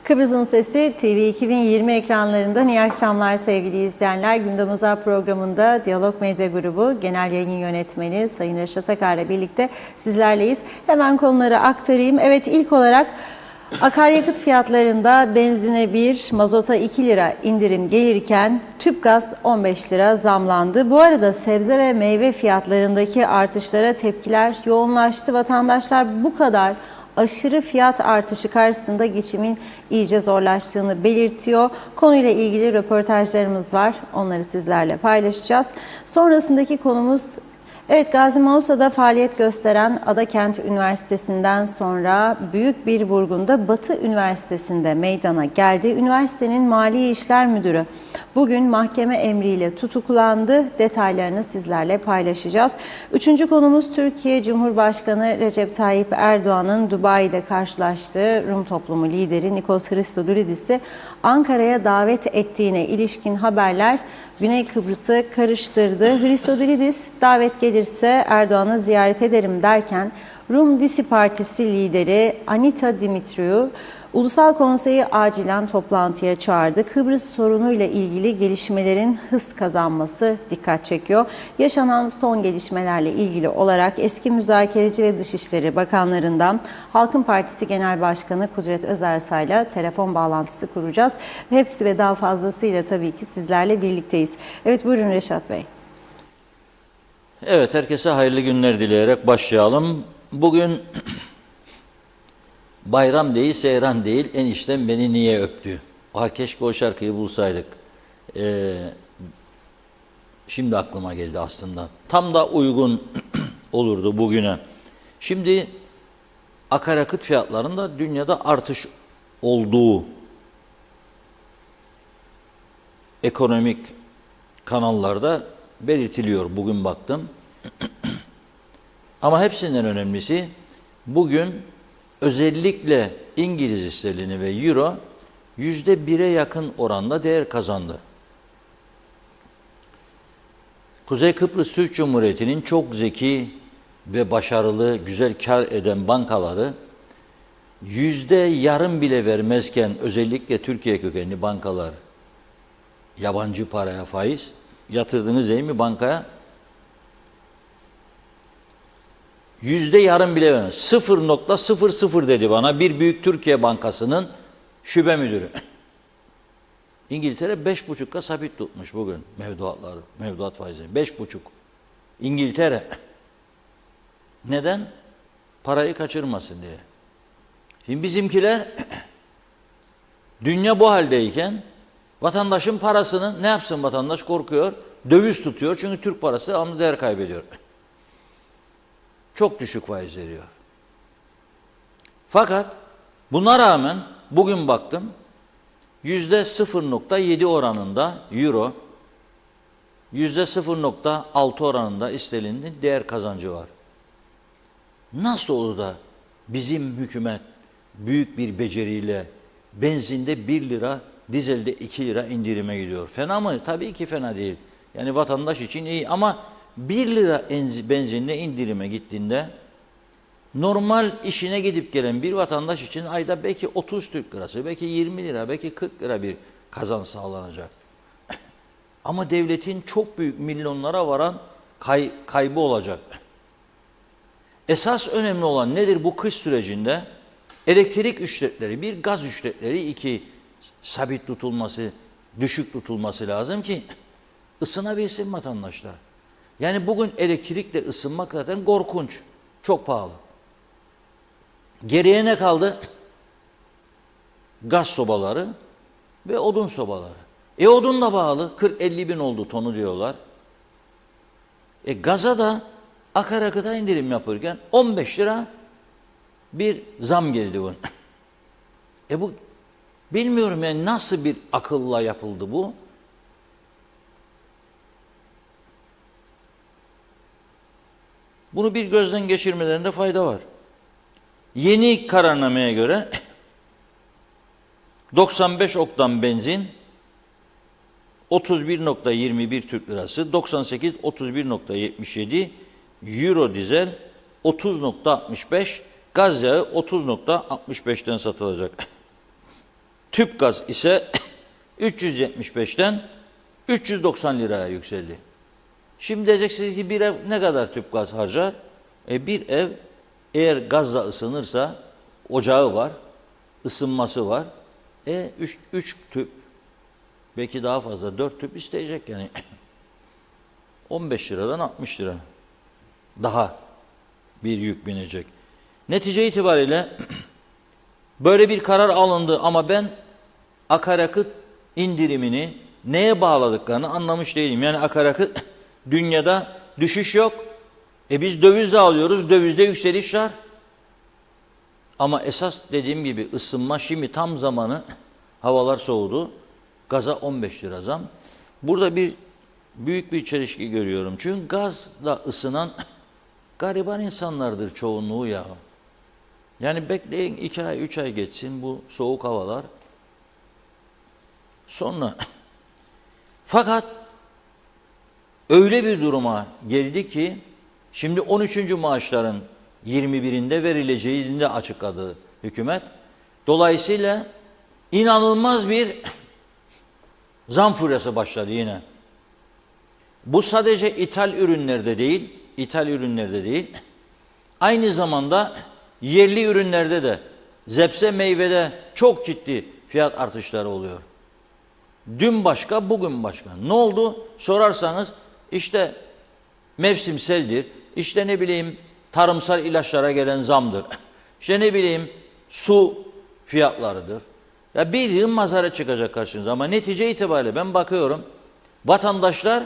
Kıbrıs'ın Sesi TV 2020 ekranlarından iyi akşamlar sevgili izleyenler. Gündem Uzar programında Diyalog Medya Grubu Genel Yayın Yönetmeni Sayın Reşat Akar ile birlikte sizlerleyiz. Hemen konuları aktarayım. Evet, ilk olarak akaryakıt fiyatlarında benzine 1, mazota 2 lira indirim gelirken tüp gaz 15 lira zamlandı. Bu arada sebze ve meyve fiyatlarındaki artışlara tepkiler yoğunlaştı. Vatandaşlar bu kadar aşırı fiyat artışı karşısında geçimin iyice zorlaştığını belirtiyor. Konuyla ilgili röportajlarımız var. Onları sizlerle paylaşacağız. Sonrasındaki konumuz, evet, Gazi Mausa'da faaliyet gösteren Adakent Üniversitesi'nden sonra büyük bir vurgunda Batı Üniversitesi'nde meydana geldi. Üniversitenin Mali İşler Müdürü bugün mahkeme emriyle tutuklandı. Detaylarını sizlerle paylaşacağız. Üçüncü konumuz, Türkiye Cumhurbaşkanı Recep Tayyip Erdoğan'ın Dubai'de karşılaştığı Rum toplumu lideri Nikos Christodoulidis'i Ankara'ya davet ettiğine ilişkin haberler Güney Kıbrıs'ı karıştırdı. Christodoulidis davet gelirse Erdoğan'ı ziyaret ederim derken Rum Disi Partisi lideri Anita Dimitriou Ulusal Konseyi acilen toplantıya çağırdı. Kıbrıs sorunuyla ilgili gelişmelerin hız kazanması dikkat çekiyor. Yaşanan son gelişmelerle ilgili olarak eski müzakereci ve Dışişleri Bakanlarından Halkın Partisi Genel Başkanı Kudret Özersay'la telefon bağlantısı kuracağız. Hepsi ve daha fazlasıyla tabii ki sizlerle birlikteyiz. Evet, buyurun Reşat Bey. Evet, herkese hayırlı günler dileyerek başlayalım. Bugün bayram değil, seyran değil, eniştem beni niye öptü? Keşke o şarkıyı bulsaydık. Şimdi aklıma geldi aslında. Tam da uygun olurdu bugüne. Şimdi akaryakıt fiyatlarında dünyada artış olduğu ekonomik kanallarda belirtiliyor. Bugün baktım. Ama hepsinden önemlisi, bugün özellikle İngiliz sterlini ve euro %1'e yakın oranda değer kazandı. Kuzey Kıbrıs Türk Cumhuriyeti'nin çok zeki ve başarılı, güzel kar eden bankaları %0,5 bile vermezken, özellikle Türkiye kökenli bankalar, yabancı paraya faiz yatırdınız değil mi bankaya? %0,5 bile vermez. 0,00 dedi bana bir büyük Türkiye Bankası'nın şube müdürü. İngiltere 5,5'a sabit tutmuş bugün mevduatları, mevduat faizini. 5,5. İngiltere. Neden? Parayı kaçırmasın diye. Şimdi bizimkiler dünya bu haldeyken vatandaşın parasını ne yapsın vatandaş? Korkuyor. Döviz tutuyor çünkü Türk parası devamlı değer kaybediyor. Çok düşük faiz veriyor. Fakat buna rağmen bugün baktım %0,7 oranında euro, %0,6 oranında sterlinin değer kazancı var. Nasıl olur da bizim hükümet büyük bir beceriyle benzinde 1 lira, dizelde 2 lira indirime gidiyor? Fena mı? Tabii ki fena değil. Yani vatandaş için iyi ama 1 lira benzinle indirime gittiğinde normal işine gidip gelen bir vatandaş için ayda belki 30 Türk lirası, belki 20 lira, belki 40 lira bir kazanç sağlanacak. Ama devletin çok büyük milyonlara varan kaybı olacak. Esas önemli olan nedir bu kış sürecinde? Elektrik ücretleri 1, gaz ücretleri 2 sabit tutulması, düşük tutulması lazım ki ısınabilsin vatandaşlar. Yani bugün elektrikle ısınmak zaten korkunç, çok pahalı. Geriye ne kaldı? Gaz sobaları ve odun sobaları. Odun da pahalı, 40-50 bin oldu tonu diyorlar. Gaza da akaryakıta indirim yapırken 15 lira bir zam geldi bunun. Bu bilmiyorum yani nasıl bir akılla yapıldı bu? Bunu bir gözden geçirmelerinde fayda var. Yeni kararnameye göre 95 oktan benzin 31,21 Türk lirası, 98 31,77, euro dizel 30,65, gaz yağı 30,65'ten satılacak. Tüp gaz ise 375'ten 390 liraya yükseldi. Şimdi diyeceksiniz ki bir ev ne kadar tüp gaz harcar? Bir ev eğer gazla ısınırsa ocağı var, ısınması var. 3 tüp, belki daha fazla 4 tüp isteyecek yani. 15 liradan 60 lira daha bir yük binecek. Netice itibariyle böyle bir karar alındı ama ben akaryakıt indirimini neye bağladıklarını anlamış değilim. Yani akaryakıt dünyada düşüş yok. Biz dövizle alıyoruz, dövizde yükseliş var. Ama esas dediğim gibi ısınma şimdi tam zamanı, havalar soğudu. Gaza 15 lira zam. Burada büyük bir çelişki görüyorum. Çünkü gazla ısınan gariban insanlardır çoğunluğu ya. Yani bekleyin 2 ay 3 ay geçsin bu soğuk havalar. Sonra fakat öyle bir duruma geldi ki şimdi 13. maaşların 21'inde verileceğini de açıkladı hükümet. Dolayısıyla inanılmaz bir zam furyası başladı yine. Bu sadece ithal ürünlerde değil, aynı zamanda yerli ürünlerde de, zebze meyvede çok ciddi fiyat artışları oluyor. Dün başka, bugün başka. Ne oldu? Sorarsanız işte mevsimseldir, işte ne bileyim tarımsal ilaçlara gelen zamdır, işte ne bileyim su fiyatlarıdır. Ya bir yığın mazara çıkacak karşınıza ama netice itibariyle ben bakıyorum vatandaşlar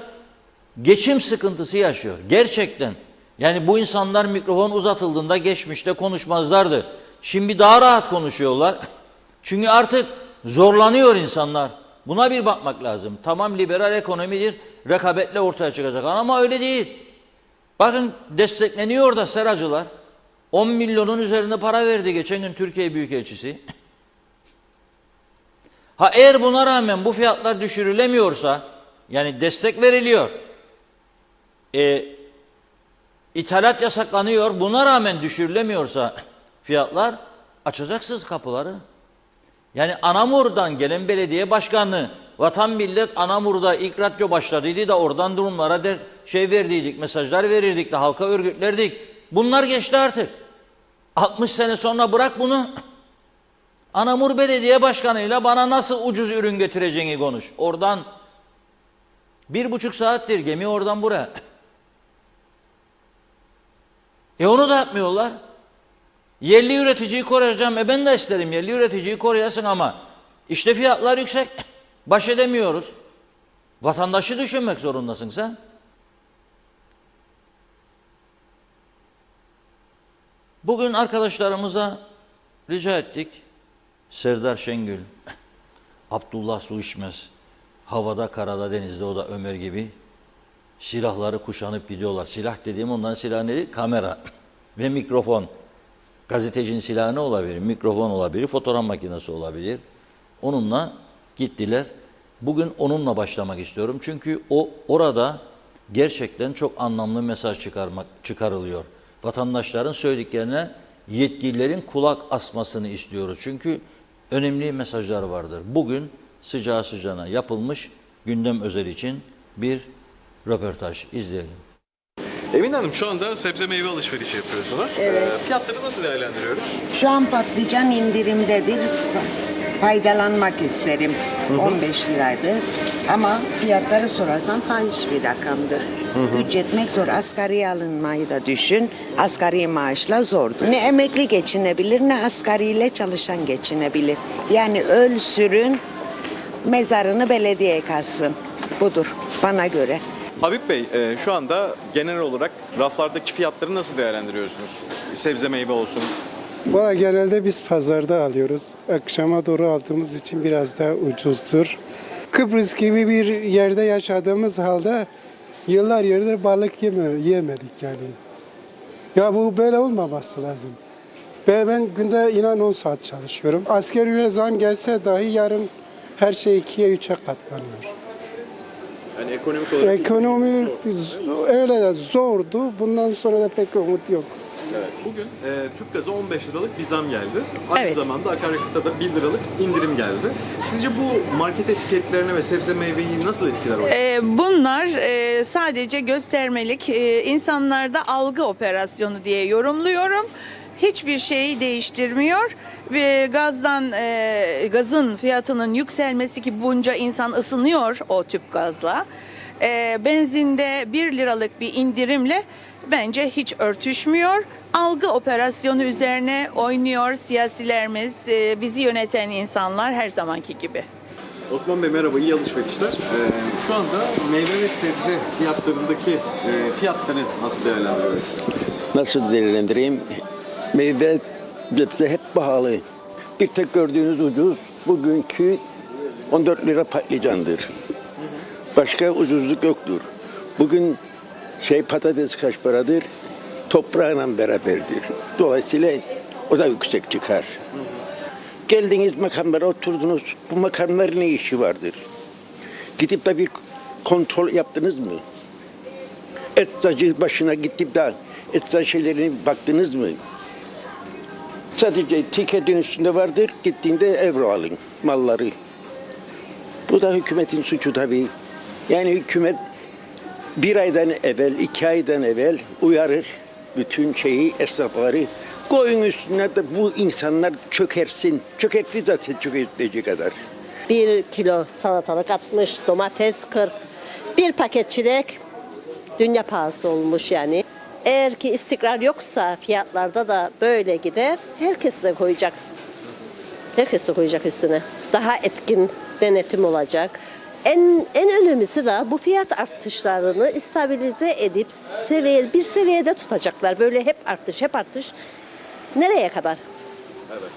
geçim sıkıntısı yaşıyor. Gerçekten. Yani bu insanlar mikrofon uzatıldığında geçmişte konuşmazlardı. Şimdi daha rahat konuşuyorlar. Çünkü artık zorlanıyor insanlar. Buna bir bakmak lazım. Tamam liberal ekonomidir, rekabetle ortaya çıkacak ama öyle değil. Bakın destekleniyor da seracılar. 10 milyonun üzerinde para verdi geçen gün Türkiye Büyükelçisi. Eğer buna rağmen bu fiyatlar düşürülemiyorsa, yani destek veriliyor, ithalat yasaklanıyor, buna rağmen düşürülemiyorsa fiyatlar, açacaksınız kapıları. Yani Anamur'dan gelen belediye başkanı, Vatan Millet Anamur'da ilk radyo başladıydı da oradan durumlara verdiydik, mesajlar verirdik de halka örgütlerdik. Bunlar geçti artık. 60 sene sonra bırak bunu. Anamur Belediye Başkanı'yla bana nasıl ucuz ürün getireceğini konuş. Oradan 1,5 saattir gemi oradan buraya. Onu da yapmıyorlar. Yerli üreticiyi koruyacağım. Ben de isterim yerli üreticiyi koruyasın ama işte fiyatlar yüksek. Baş edemiyoruz. Vatandaşı düşünmek zorundasın sen. Bugün arkadaşlarımıza rica ettik. Serdar Şengül, Abdullah Su İçmez, havada, karada, denizde, o da Ömer gibi silahları kuşanıp gidiyorlar. Silah dediğim onların silahı nedir? Kamera ve mikrofon. Gazetecinin silahı ne olabilir? Mikrofon olabilir, fotoğraf makinesi olabilir. Onunla gittiler. Bugün onunla başlamak istiyorum. Çünkü orada gerçekten çok anlamlı mesaj çıkarılıyor. Vatandaşların söylediklerine yetkililerin kulak asmasını istiyoruz. Çünkü önemli mesajlar vardır. Bugün sıcağı sıcağına yapılmış gündem özel için bir röportaj izleyelim. Emine Hanım, şu anda sebze meyve alışverişi yapıyorsunuz. Evet. Fiyatları nasıl değerlendiriyoruz? Şu an patlıcan indirimdedir. Faydalanmak isterim. 15 liraydı. Ama fiyatları sorarsan fahiş bir rakamdır. Güç yetmek zor. Asgari alınmayı da düşün. Asgari maaşla zordur. Ne emekli geçinebilir ne asgariyle çalışan geçinebilir. Yani öl sürün, mezarını belediye kazsın. Budur bana göre. Habib Bey, şu anda genel olarak raflardaki fiyatları nasıl değerlendiriyorsunuz? Sebze meyve olsun. Valla genelde biz pazarda alıyoruz. Akşama doğru aldığımız için biraz daha ucuzdur. Kıbrıs gibi bir yerde yaşadığımız halde yıllardır balık yemedik yani. Ya bu böyle olmaması lazım. Ben günde inan 10 saat çalışıyorum. Asgari ücret zam gelse dahi yarın her şey 2'ye 3'e katlanıyor. Yani ekonomik olarak... Ekonomi öyle de zordu. Bundan sonra da pek umut yok. Evet. Bugün Türk gazı 15 liralık bir zam geldi. Aynı Evet. zamanda akaryakıtta da 1 liralık indirim geldi. Sizce bu market etiketlerine ve sebze meyveyi nasıl etkiler? Bunlar sadece göstermelik, insanlarda algı operasyonu diye yorumluyorum. Hiçbir şeyi değiştirmiyor. Ve gazın fiyatının yükselmesi ki bunca insan ısınıyor o tüp gazla. Benzinde 1 liralık bir indirimle bence hiç örtüşmüyor. Algı operasyonu üzerine oynuyor siyasilerimiz, bizi yöneten insanlar her zamanki gibi. Osman Bey merhaba, iyi alışverişler. Şu anda meyve ve sebze fiyatlarındaki fiyatları nasıl değerlendiriyoruz? Nasıl değerlendireyim? Meyve, sebze hep pahalı. Bir tek gördüğünüz ucuz bugünkü 14 lira patlıcandır. Başka ucuzluk yoktur. Bugün patates kaç paradır? Toprağıyla beraberdir. Dolayısıyla o da yüksek çıkar. Geldiniz makamlara oturdunuz. Bu makamların ne işi vardır? Gidip de bir kontrol yaptınız mı? Eczacı başına gidip de eczacı şeylerine baktınız mı? Sadece etiketin üstünde vardır. Gittiğinde euro alın malları. Bu da hükümetin suçu tabii. Yani hükümet 1 aydan evvel, 2 aydan evvel uyarır bütün esnafları. Koyun üstüne de bu insanlar çökersin. Çökertti zaten çökertecek kadar. 1 kilo salatalık 60, domates 40. Bir paket çilek dünya pahalısı olmuş yani. Eğer ki istikrar yoksa fiyatlarda da böyle gider. Herkes de koyacak. Herkes de koyacak üstüne. Daha etkin denetim olacak. En önemlisi de bu fiyat artışlarını stabilize edip bir seviyede tutacaklar. Böyle hep artış. Nereye kadar? Evet.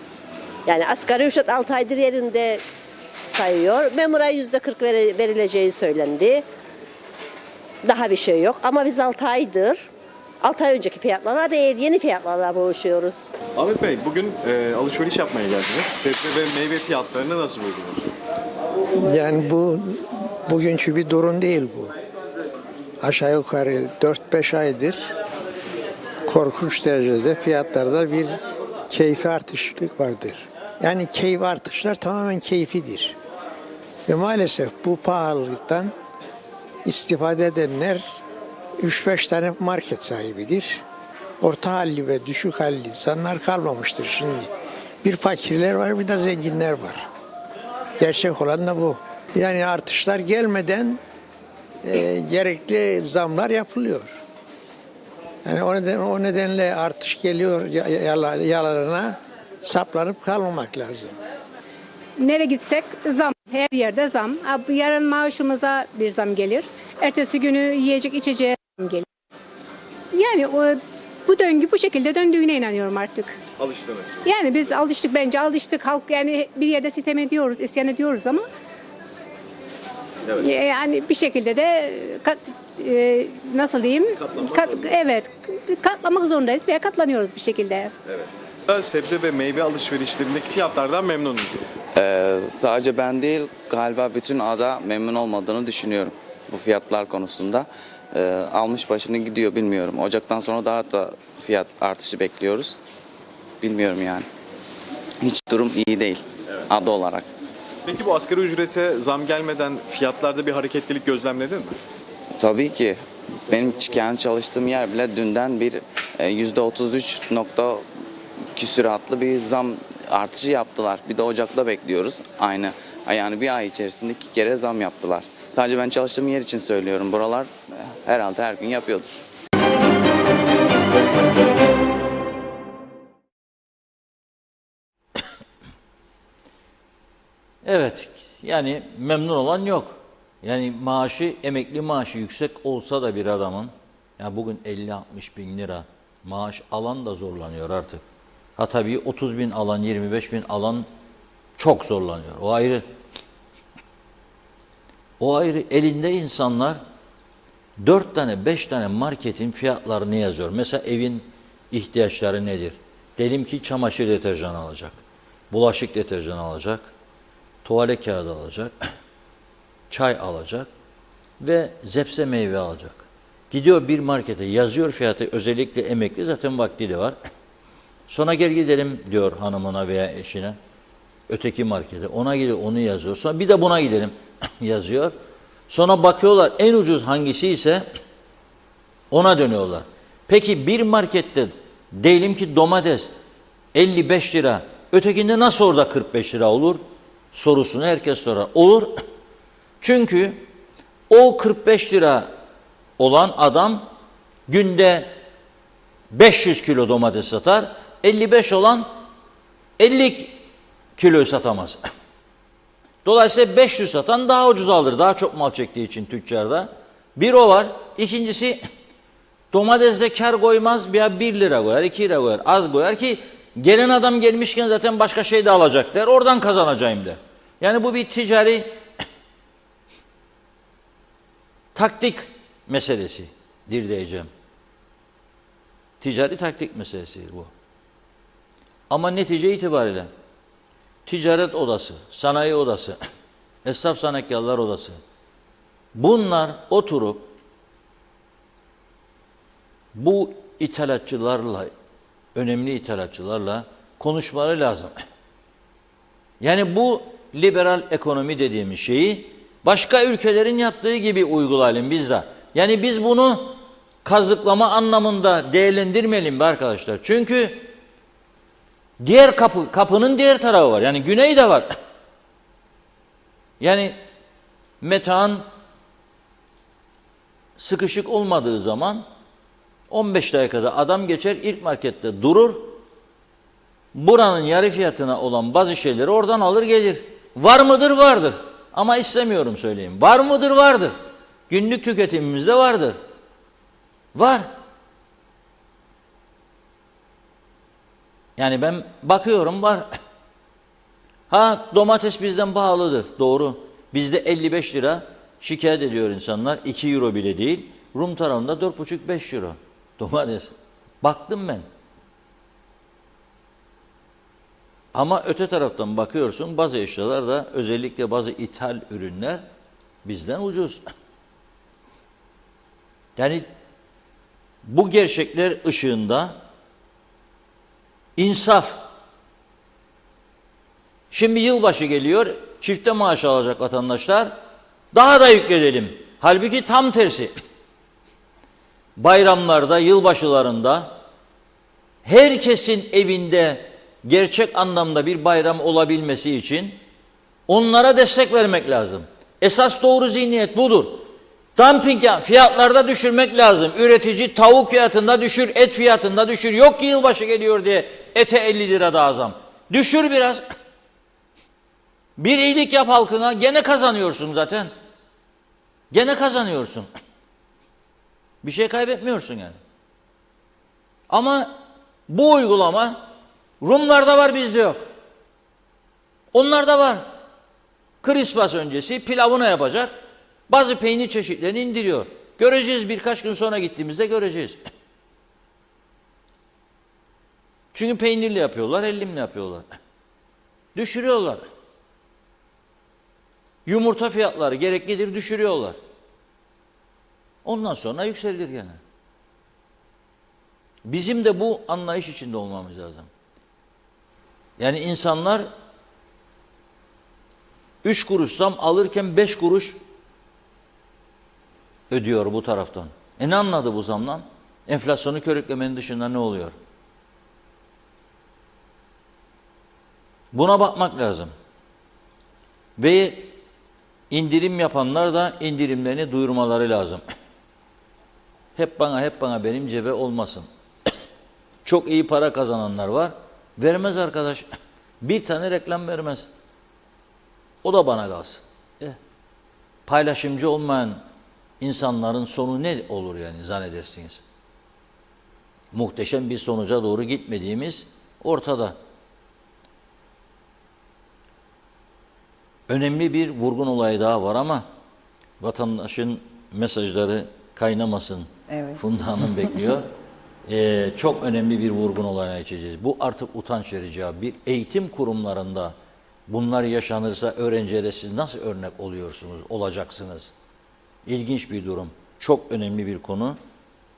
Yani asgari ücret 6 aydır yerinde sayıyor. Memura %40 verileceği söylendi. Daha bir şey yok. Ama biz 6 aydır 6 ay önceki fiyatlara değil, yeni fiyatlarla boğuşuyoruz. Ahmet Bey, bugün alışveriş yapmaya geldiniz. Sebze ve meyve fiyatlarını nasıl buldunuz? Yani bugünkü bir durum değil bu. Aşağı yukarı 4-5 aydır korkunç derecede fiyatlarda bir keyfi artışlık vardır. Yani keyfi artışlar tamamen keyfidir. Ve maalesef bu pahalılıktan istifade edenler 3-5 tane market sahibidir. Orta halli ve düşük halli insanlar kalmamıştır şimdi. Bir fakirler var, bir de zenginler var. Gerçek olan da bu. Yani artışlar gelmeden gerekli zamlar yapılıyor. Yani o nedenle artış geliyor yalanına saplanıp kalmamak lazım. Nereye gitsek zam, her yerde zam. Yarın maaşımıza bir zam gelir. Ertesi günü yiyecek içeceğe zam gelir. Yani bu döngü bu şekilde döndüğüne inanıyorum artık. Alıştınız. Yani biz bence alıştık. Halk yani bir yerde sitem ediyoruz, isyan ediyoruz ama Evet. yani bir şekilde de nasıl diyeyim? Evet, katlamak zorundayız veya katlanıyoruz bir şekilde. Evet. Sebze ve meyve alışverişlerindeki fiyatlardan memnunuz. Sadece ben değil, galiba bütün ada memnun olmadığını düşünüyorum bu fiyatlar konusunda. Almış başını gidiyor, bilmiyorum. Ocaktan sonra daha da fiyat artışı bekliyoruz. Bilmiyorum yani. Hiç durum iyi değil ada olarak. Peki bu asgari ücrete zam gelmeden fiyatlarda bir hareketlilik gözlemledin mi? Tabii ki. Benim kendi çalıştığım yer bile dünden bir %33 nokta küsuratlı bir zam artışı yaptılar. Bir de Ocak'ta bekliyoruz. Aynı. Yani bir ay içerisinde 2 kere zam yaptılar. Sadece ben çalıştığım yer için söylüyorum. Buralar herhalde her gün yapıyordur. Evet, yani memnun olan yok. Yani emekli maaşı yüksek olsa da bir adamın, ya bugün 50-60 bin lira maaş alan da zorlanıyor artık. Ha tabii 30 bin alan, 25 bin alan çok zorlanıyor. O ayrı. O ayrı. Elinde insanlar 4 tane 5 tane marketin fiyatlarını yazıyor. Mesela evin ihtiyaçları nedir? Diyelim ki çamaşır deterjanı alacak, bulaşık deterjanı alacak, tuvalet kağıdı alacak, çay alacak ve zepse meyve alacak. Gidiyor bir markete yazıyor fiyatı, özellikle emekli, zaten vakti de var. Sonra gel gidelim diyor hanımına veya eşine. Öteki markete. Ona gidiyor, onu yazıyor. Sonra bir de buna gidelim yazıyor. Sonra bakıyorlar en ucuz hangisi ise ona dönüyorlar. Peki bir markette diyelim ki domates 55 lira. Ötekinde nasıl orada 45 lira olur? Sorusunu herkes sorar. Olur. Çünkü o 45 lira olan adam günde 500 kilo domates satar. 55 olan 50 kilo satamaz. Dolayısıyla 500 satan daha ucuz alır. Daha çok mal çektiği için tüccarda. Bir o var. İkincisi domatesde kar koymaz. Ya 1 lira koyar, 2 lira koyar. Az koyar ki gelen adam gelmişken zaten başka şey de alacak der. Oradan kazanacağım der. Yani bu bir ticari taktik meselesidir diyeceğim. Ticari taktik meselesidir bu. Ama netice itibariyle ticaret odası, sanayi odası, esnaf sanatkarlar odası, bunlar oturup bu ithalatçılarla, önemli ithalatçılarla konuşmaları lazım. Yani bu liberal ekonomi dediğimiz şeyi başka ülkelerin yaptığı gibi uygulayalım biz de. Yani biz bunu kazıklama anlamında değerlendirmeyelim be arkadaşlar. Çünkü diğer kapının diğer tarafı var. Yani güneyi de var. Yani metan sıkışık olmadığı zaman 15 dakikada adam geçer, ilk markette durur. Buranın yarı fiyatına olan bazı şeyleri oradan alır gelir. Var mıdır? Vardır. Ama istemiyorum söyleyeyim. Var mıdır? Vardır. Günlük tüketimimizde vardır. Var. Yani ben bakıyorum var. Ha domates bizden pahalıdır. Doğru. Bizde 55 lira şikayet ediyor insanlar. 2 euro bile değil. Rum tarafında 4,5-5 euro. Domates. Baktım ben. Ama öte taraftan bakıyorsun bazı eşyalar da özellikle bazı ithal ürünler bizden ucuz. Yani bu gerçekler ışığında insaf. Şimdi yılbaşı geliyor, çifte maaş alacak vatandaşlar. Daha da yükleyelim. Halbuki tam tersi. Bayramlarda, yılbaşılarında herkesin evinde gerçek anlamda bir bayram olabilmesi için onlara destek vermek lazım. Esas doğru zihniyet budur. Dumping fiyatlarda düşürmek lazım. Üretici tavuk fiyatında düşür, et fiyatında düşür. Yok ki yılbaşı geliyor diye ete 50 lira daha zam. Düşür biraz. Bir iyilik yap halkına, gene kazanıyorsun zaten. Gene kazanıyorsun. Bir şey kaybetmiyorsun yani. Ama bu uygulama Rumlarda var, bizde yok. Onlarda var. Christmas öncesi pilavını yapacak. Bazı peynir çeşitlerini indiriyor. Göreceğiz, birkaç gün sonra gittiğimizde göreceğiz. Çünkü peynirli yapıyorlar, ellimle yapıyorlar. Düşürüyorlar. Yumurta fiyatları gereklidir, düşürüyorlar. Ondan sonra yükselir gene. Bizim de bu anlayış içinde olmamız lazım. Yani insanlar 3 kuruş zam alırken 5 kuruş ödüyor bu taraftan. Ne anladı bu zamdan? Enflasyonu körüklemenin dışında ne oluyor? Buna bakmak lazım. Ve indirim yapanlar da indirimlerini duyurmaları lazım. Hep bana benim cebe olmasın. Çok iyi para kazananlar var. Vermez arkadaş. Bir tane reklam vermez. O da bana kalsın. Paylaşımcı olmayan insanların sonu ne olur yani zannedersiniz? Muhteşem bir sonuca doğru gitmediğimiz ortada. Önemli bir vurgun olayı daha var ama vatandaşın mesajları kaynamasın. Evet. Funda Hanım bekliyor. Çok önemli bir vurgun olayına geçeceğiz. Bu artık utanç verici. Bir eğitim kurumlarında bunlar yaşanırsa öğrencilere siz nasıl örnek oluyorsunuz, olacaksınız? İlginç bir durum. çok önemli bir konu.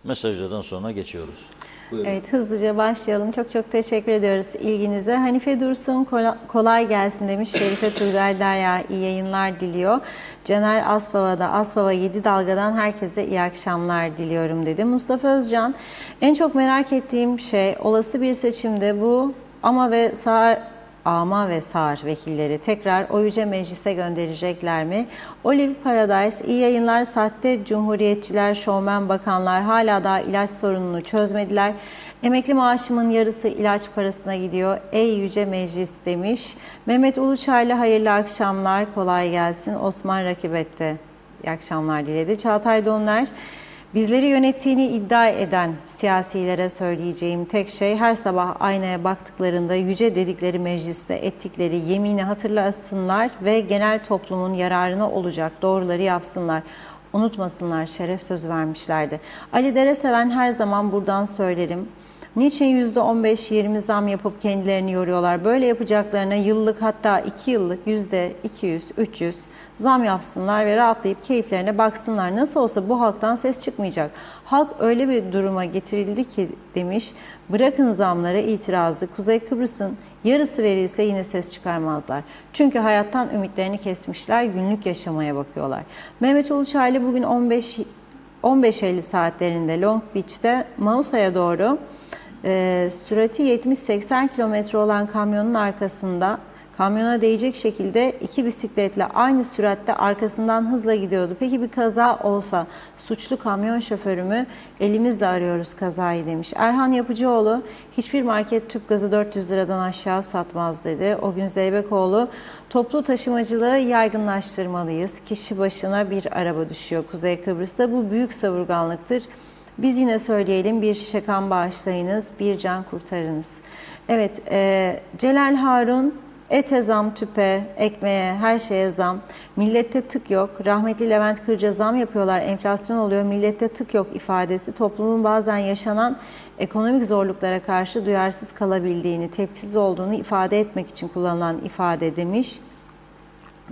Mesajlardan sonra geçiyoruz. Buyurun. Evet, hızlıca başlayalım. Çok çok teşekkür ediyoruz ilginize. Hanife Dursun kolay gelsin demiş. Şerife Turgay Derya iyi yayınlar diliyor. Caner Aspava'da Aspava 7 Dalga'dan herkese iyi akşamlar diliyorum dedi. Mustafa Özcan, en çok merak ettiğim şey olası bir seçimde bu ama ve sağır vekilleri tekrar o yüce meclise gönderecekler mi? Olive Paradise, iyi yayınlar. Sahte cumhuriyetçiler, şovmen bakanlar hala daha ilaç sorununu çözmediler. Emekli maaşımın yarısı ilaç parasına gidiyor. Ey yüce meclis demiş. Mehmet Uluçaylı hayırlı akşamlar, kolay gelsin. Osman Rakibet'te iyi akşamlar diledi. Çağatay Donlar, bizleri yönettiğini iddia eden siyasilere söyleyeceğim tek şey, her sabah aynaya baktıklarında yüce dedikleri mecliste ettikleri yemini hatırlasınlar ve genel toplumun yararına olacak doğruları yapsınlar. Unutmasınlar, şeref sözü vermişlerdi. Ali Dereseven, her zaman buradan söylerim. Niçin %15-20 zam yapıp kendilerini yoruyorlar? Böyle yapacaklarına yıllık, hatta 2 yıllık %200-300 zam yapsınlar ve rahatlayıp keyiflerine baksınlar. Nasıl olsa bu halktan ses çıkmayacak. Halk öyle bir duruma getirildi ki demiş, bırakın zamlara itirazı, Kuzey Kıbrıs'ın yarısı verilse yine ses çıkarmazlar. Çünkü hayattan ümitlerini kesmişler, günlük yaşamaya bakıyorlar. Mehmet Uluçaylı bugün 15.50 saatlerinde Long Beach'te Mausa'ya doğru sürati 70-80 kilometre olan kamyonun arkasında, kamyona değecek şekilde iki bisikletle aynı süratte arkasından hızla gidiyordu. Peki bir kaza olsa suçlu kamyon şoförü mü? Elimizle arıyoruz kazayı demiş. Erhan Yapıcıoğlu, hiçbir market tüp gazı 400 liradan aşağı satmaz dedi. O gün Zeybekoğlu, toplu taşımacılığı yaygınlaştırmalıyız. Kişi başına bir araba düşüyor Kuzey Kıbrıs'ta. Bu büyük savurganlıktır. Biz yine söyleyelim, bir şişe kan bağışlayınız, bir can kurtarınız. Evet, Celal Harun, ete zam, tüpe, ekmeğe, her şeye zam. Millette tık yok. Rahmetli Levent Kırca, zam yapıyorlar, enflasyon oluyor, millette tık yok ifadesi toplumun bazen yaşanan ekonomik zorluklara karşı duyarsız kalabildiğini, tepkisiz olduğunu ifade etmek için kullanılan ifade demiş.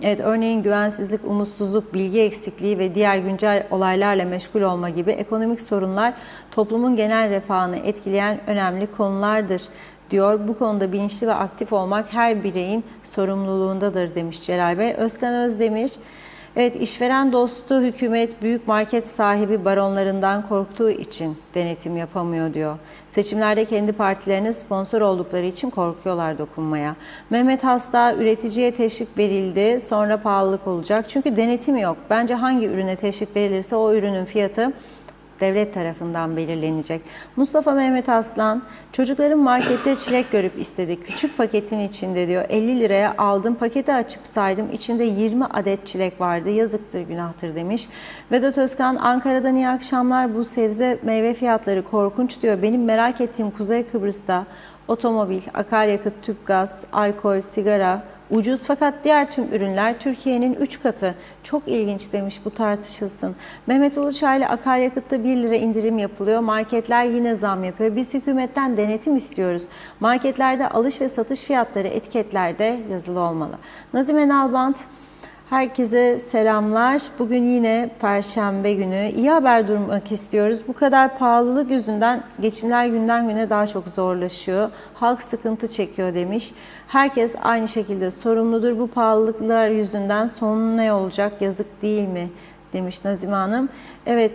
Evet, örneğin güvensizlik, umutsuzluk, bilgi eksikliği ve diğer güncel olaylarla meşgul olma gibi ekonomik sorunlar toplumun genel refahını etkileyen önemli konulardır diyor. Bu konuda bilinçli ve aktif olmak her bireyin sorumluluğundadır demiş Celal Bey. Özkan Özdemir, evet, işveren dostu hükümet büyük market sahibi baronlarından korktuğu için denetim yapamıyor diyor. Seçimlerde kendi partilerine sponsor oldukları için korkuyorlar dokunmaya. Mehmet Hasta, üreticiye teşvik verildi, sonra pahalılık olacak. Çünkü denetim yok. Bence hangi ürüne teşvik verilirse o ürünün fiyatı devlet tarafından belirlenecek. Mustafa Mehmet Aslan, çocukların markette çilek görüp istedi. Küçük paketin içinde diyor 50 liraya aldım. Paketi açıp saydım. İçinde 20 adet çilek vardı. Yazıktır, günahtır demiş. Vedat Özkan, Ankara'dan iyi akşamlar. Bu sebze meyve fiyatları korkunç diyor. Benim merak ettiğim Kuzey Kıbrıs'ta otomobil, akaryakıt, tüp gaz, alkol, sigara ucuz, fakat diğer tüm ürünler Türkiye'nin 3 katı. Çok ilginç demiş, bu tartışılsın. Mehmet Uluçaylı, akaryakıtta 1 lira indirim yapılıyor. Marketler yine zam yapıyor. Biz hükümetten denetim istiyoruz. Marketlerde alış ve satış fiyatları etiketlerde yazılı olmalı. Nazime Nalbant, herkese selamlar. Bugün yine Perşembe günü. İyi haber durmak istiyoruz. Bu kadar pahalılık yüzünden geçimler günden güne daha çok zorlaşıyor. Halk sıkıntı çekiyor demiş. Herkes aynı şekilde sorumludur. Bu pahalılıklar yüzünden sonu ne olacak? Yazık değil mi? Demiş Nazime Hanım. Evet,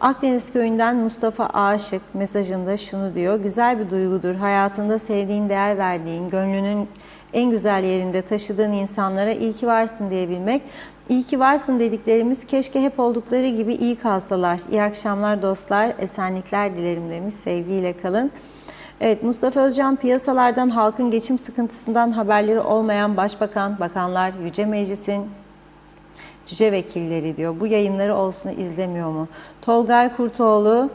Akdeniz Köyü'nden Mustafa Aşık mesajında şunu diyor. Güzel bir duygudur. Hayatında sevdiğin, değer verdiğin, gönlünün en güzel yerinde taşıdığın insanlara iyi ki varsın diyebilmek. İyi ki varsın dediklerimiz keşke hep oldukları gibi iyi kalsalar. İyi akşamlar dostlar, esenlikler dilerim demiş. Sevgiyle kalın. Evet, Mustafa Özcan, piyasalardan, halkın geçim sıkıntısından haberleri olmayan başbakan, bakanlar, Yüce Meclis'in cüce vekilleri diyor. Bu yayınları olsun, izlemiyor mu? Tolgay Kurtoğlu,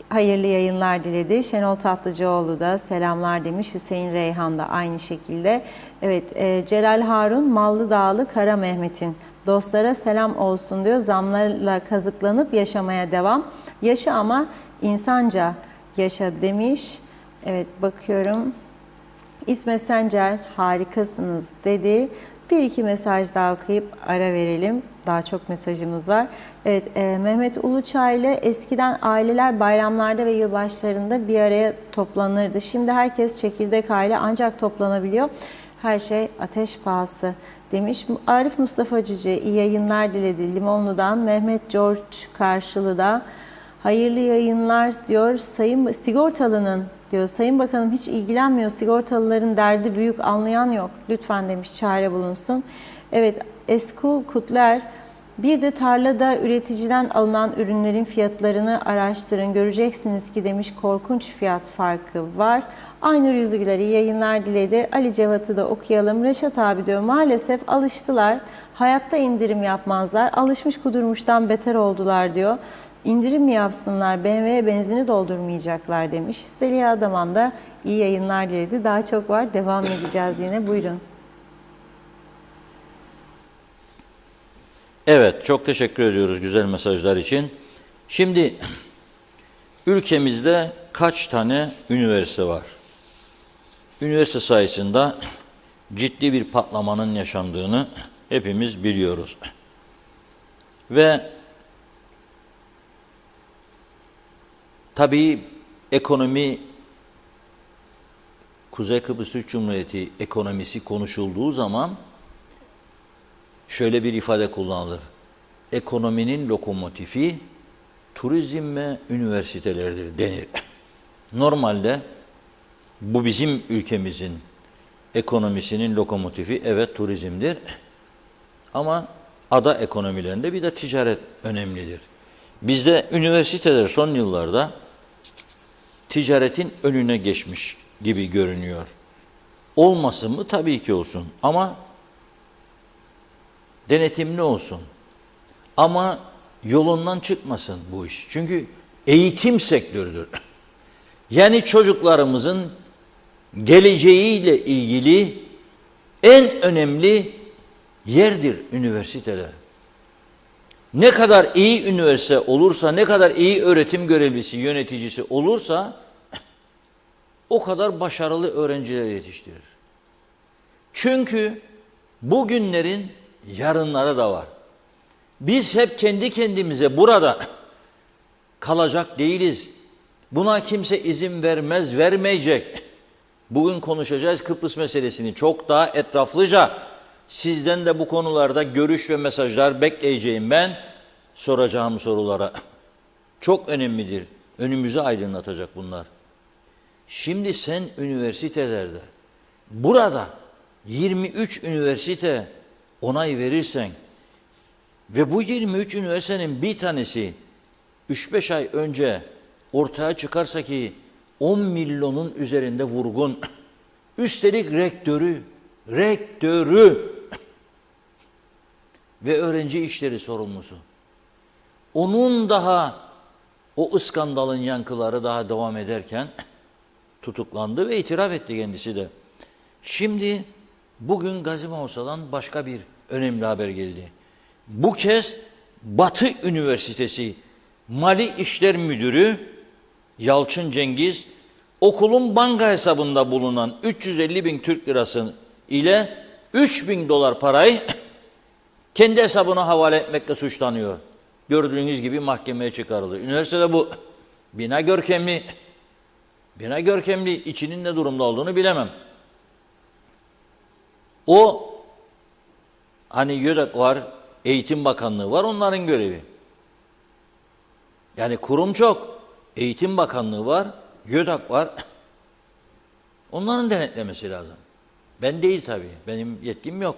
hayırlı yayınlar diledi. Şenol Tatlıcıoğlu da selamlar demiş. Hüseyin Reyhan da aynı şekilde. Evet, Celal Harun, Mallı Dağlı Kara Mehmet'in dostlara selam olsun diyor. Zamlarla kazıklanıp yaşamaya devam. Yaşa ama insanca yaşa demiş. Evet, bakıyorum. İsmet Sencer, harikasınız dedi. Bir iki mesaj daha okuyup ara verelim. Daha çok mesajımız var. Evet, Mehmet Uluçaylı, eskiden aileler bayramlarda ve yılbaşlarında bir araya toplanırdı. Şimdi herkes çekirdek aile ancak toplanabiliyor. Her şey ateş pahası demiş. Arif Mustafa Cüce iyi yayınlar diledi. Limonlu'dan Mehmet George Karşılı'da hayırlı yayınlar diyor. Sayın Sigortalı'nın diyor. Sayın Bakanım hiç ilgilenmiyor. Sigortalıların derdi büyük, anlayan yok. Lütfen demiş, çare bulunsun. Evet, Eskul Kutler, bir de tarlada üreticiden alınan ürünlerin fiyatlarını araştırın. Göreceksiniz ki demiş, korkunç fiyat farkı var. Aynur Yüzügüler iyi yayınlar diledi. Ali Cevat'ı da okuyalım. Reşat abi diyor, maalesef alıştılar. Hayatta indirim yapmazlar. Alışmış kudurmuştan beter oldular diyor. İndirim mi yapsınlar? BMW'ye benzini doldurmayacaklar demiş. Zeliha Adaman da iyi yayınlar diledi. Daha çok var. Devam edeceğiz yine. Buyurun. Evet, çok teşekkür ediyoruz güzel mesajlar için. Şimdi ülkemizde kaç tane üniversite var? Üniversite sayısında ciddi bir patlamanın yaşandığını hepimiz biliyoruz. Ve tabii ekonomi, Kuzey Kıbrıs Türk Cumhuriyeti ekonomisi konuşulduğu zaman şöyle bir ifade kullanılır. Ekonominin lokomotifi turizm ve üniversitelerdir denir. Normalde bu bizim ülkemizin ekonomisinin lokomotifi evet turizmdir. Ama ada ekonomilerinde bir de ticaret önemlidir. Bizde üniversiteler son yıllarda ticaretin önüne geçmiş gibi görünüyor. Olmasın mı? Tabii ki olsun. Ama denetimli olsun. Ama yolundan çıkmasın bu iş. Çünkü eğitim sektörüdür. Yani çocuklarımızın geleceğiyle ilgili en önemli yerdir üniversiteler. Ne kadar iyi üniversite olursa, ne kadar iyi öğretim görevlisi, yöneticisi olursa o kadar başarılı öğrenciler yetiştirir. Çünkü bugünlerin yarınları da var. Biz hep kendi kendimize burada kalacak değiliz. Buna kimse izin vermez, vermeyecek. Bugün konuşacağız Kıbrıs meselesini çok daha etraflıca. Sizden de bu konularda görüş ve mesajlar bekleyeceğim ben. Soracağım sorulara. Çok önemlidir. Önümüzü aydınlatacak bunlar. Şimdi sen üniversitelerde, burada 23 üniversite onay verirsen ve bu 23 üniversitenin bir tanesi 3-5 ay önce ortaya çıkarsa ki 10 milyonun üzerinde vurgun, üstelik rektörü ve öğrenci işleri sorumlusu. Onun daha o iskandalın yankıları daha devam ederken tutuklandı ve itiraf etti kendisi de. Şimdi bugün Gazi Mausal'dan başka bir önemli haber geldi. Bu kez Batı Üniversitesi Mali İşler Müdürü Yalçın Cengiz, okulun banka hesabında bulunan 350 bin Türk lirası ile 3.000 dolar parayı kendi hesabına havale etmekle suçlanıyor. Gördüğünüz gibi mahkemeye çıkarıldı. Üniversitede bu bina görkemli, içinin ne durumda olduğunu bilemem. O hani YÖDAK var, Eğitim Bakanlığı var, onların görevi. Yani kurum çok. Eğitim Bakanlığı var, YÖDAK var. Onların denetlemesi lazım. Ben değil tabii. Benim yetkim yok.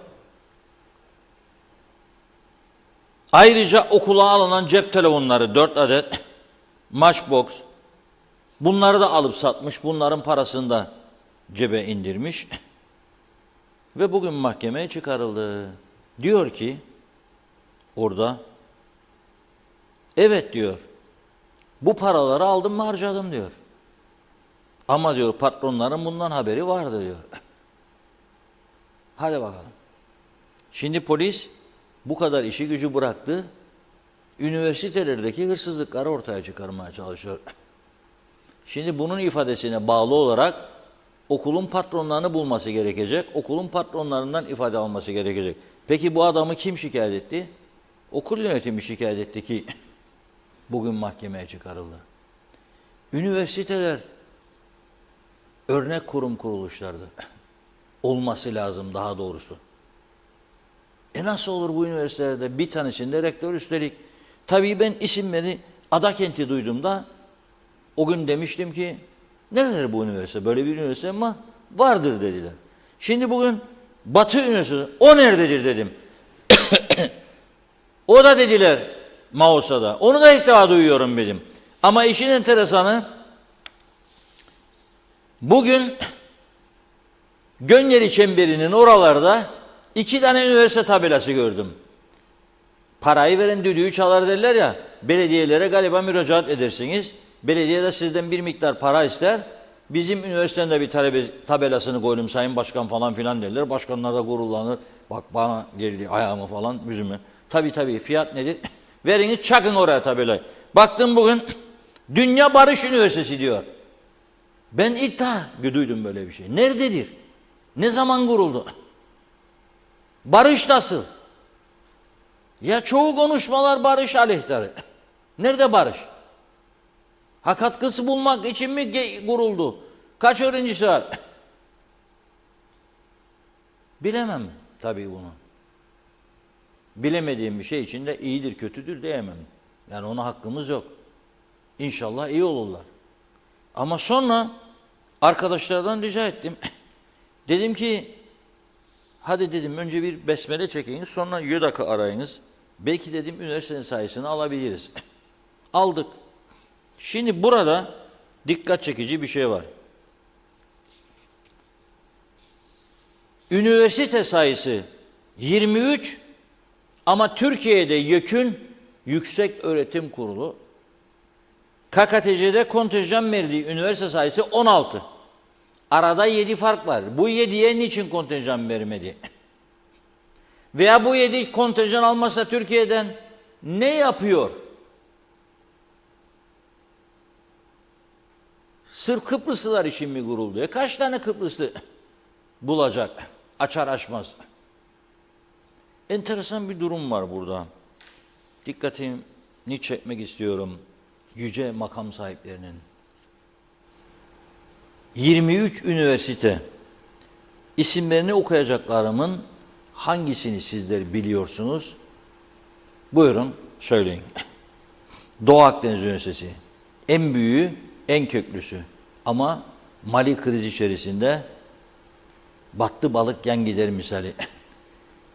Ayrıca okula alınan cep telefonları 4 adet, Matchbox, bunları da alıp satmış, bunların parasını da cebe indirmiş ve bugün mahkemeye çıkarıldı. Diyor ki orada, evet diyor, bu paraları aldım mı harcadım diyor. Ama diyor patronların bundan haberi vardı diyor. Hadi bakalım. Şimdi polis bu kadar işi gücü bıraktı. Üniversitelerdeki hırsızlıkları ortaya çıkarmaya çalışıyor. Şimdi bunun ifadesine bağlı olarak okulun patronlarını bulması gerekecek. Okulun patronlarından ifade alması gerekecek. Peki bu adamı kim şikayet etti? Okul yönetimi şikayet etti ki bugün mahkemeye çıkarıldı. Üniversiteler örnek kurum kuruluşlardı. Olması lazım daha doğrusu. Nasıl olur bu üniversitelerde bir tanesinde rektör üstelik? Tabii ben isimleri Adakent'i duyduğumda o gün demiştim ki neredir bu üniversite? Böyle bir üniversite ama vardır dediler. Şimdi bugün Batı Üniversitesi o nerededir dedim. O da dediler Mausa'da. Onu da ilk defa duyuyorum dedim. Ama işin enteresanı bugün Gönyeri Çemberi'nin oralarda 2 tane üniversite tabelası gördüm. Parayı veren düdüğü çalar derler ya, belediyelere galiba müracaat edersiniz. Belediye de sizden bir miktar para ister. Bizim üniversitenin de bir tabelasını koydum sayın başkan falan filan derler. Başkanlar da gururlanır. Bak bana geldi ayağımı falan yüzüme. Tabii fiyat nedir? Veriniz çakın oraya tabelayı. Baktım bugün Dünya Barış Üniversitesi diyor. Ben ilk daha duydum böyle bir şey. Nerededir? Ne zaman kuruldu? Barış nasıl? Ya çoğu konuşmalar barış aleyhtarı. Nerede barış? Ha katkısı bulmak için mi kuruldu? Kaç öğrencisi var? Bilemem tabii bunu. Bilemediğim bir şey için de iyidir kötüdür diyemem. Yani ona hakkımız yok. İnşallah iyi olurlar. Ama sonra arkadaşlardan rica ettim. Dedim ki hadi dedim önce bir besmele çekiniz sonra YÖDAK'ı arayınız. Belki dedim üniversitenin sayısını alabiliriz. Aldık. Şimdi burada dikkat çekici bir şey var. Üniversite sayısı 23 ama Türkiye'de YÖK'ün Yüksek Öğretim Kurulu KKTC'de kontenjan verdiği üniversite sayısı 16. Arada 7 fark var. Bu 7'ye niçin kontenjan vermedi? Veya bu 7 kontenjan almazsa Türkiye'den ne yapıyor? Sırf Kıbrıslılar için mi kuruldu? Kaç tane Kıbrıslı bulacak? Açar açmaz. Enteresan bir durum var burada. Dikkatini çekmek istiyorum. Yüce makam sahiplerinin. 23 üniversite. İsimlerini okuyacaklarımın hangisini sizler biliyorsunuz? Buyurun söyleyin. Doğu Akdeniz Üniversitesi. En büyüğü, en köklüsü. Ama Mali krizi içerisinde battı balık yan gider misali.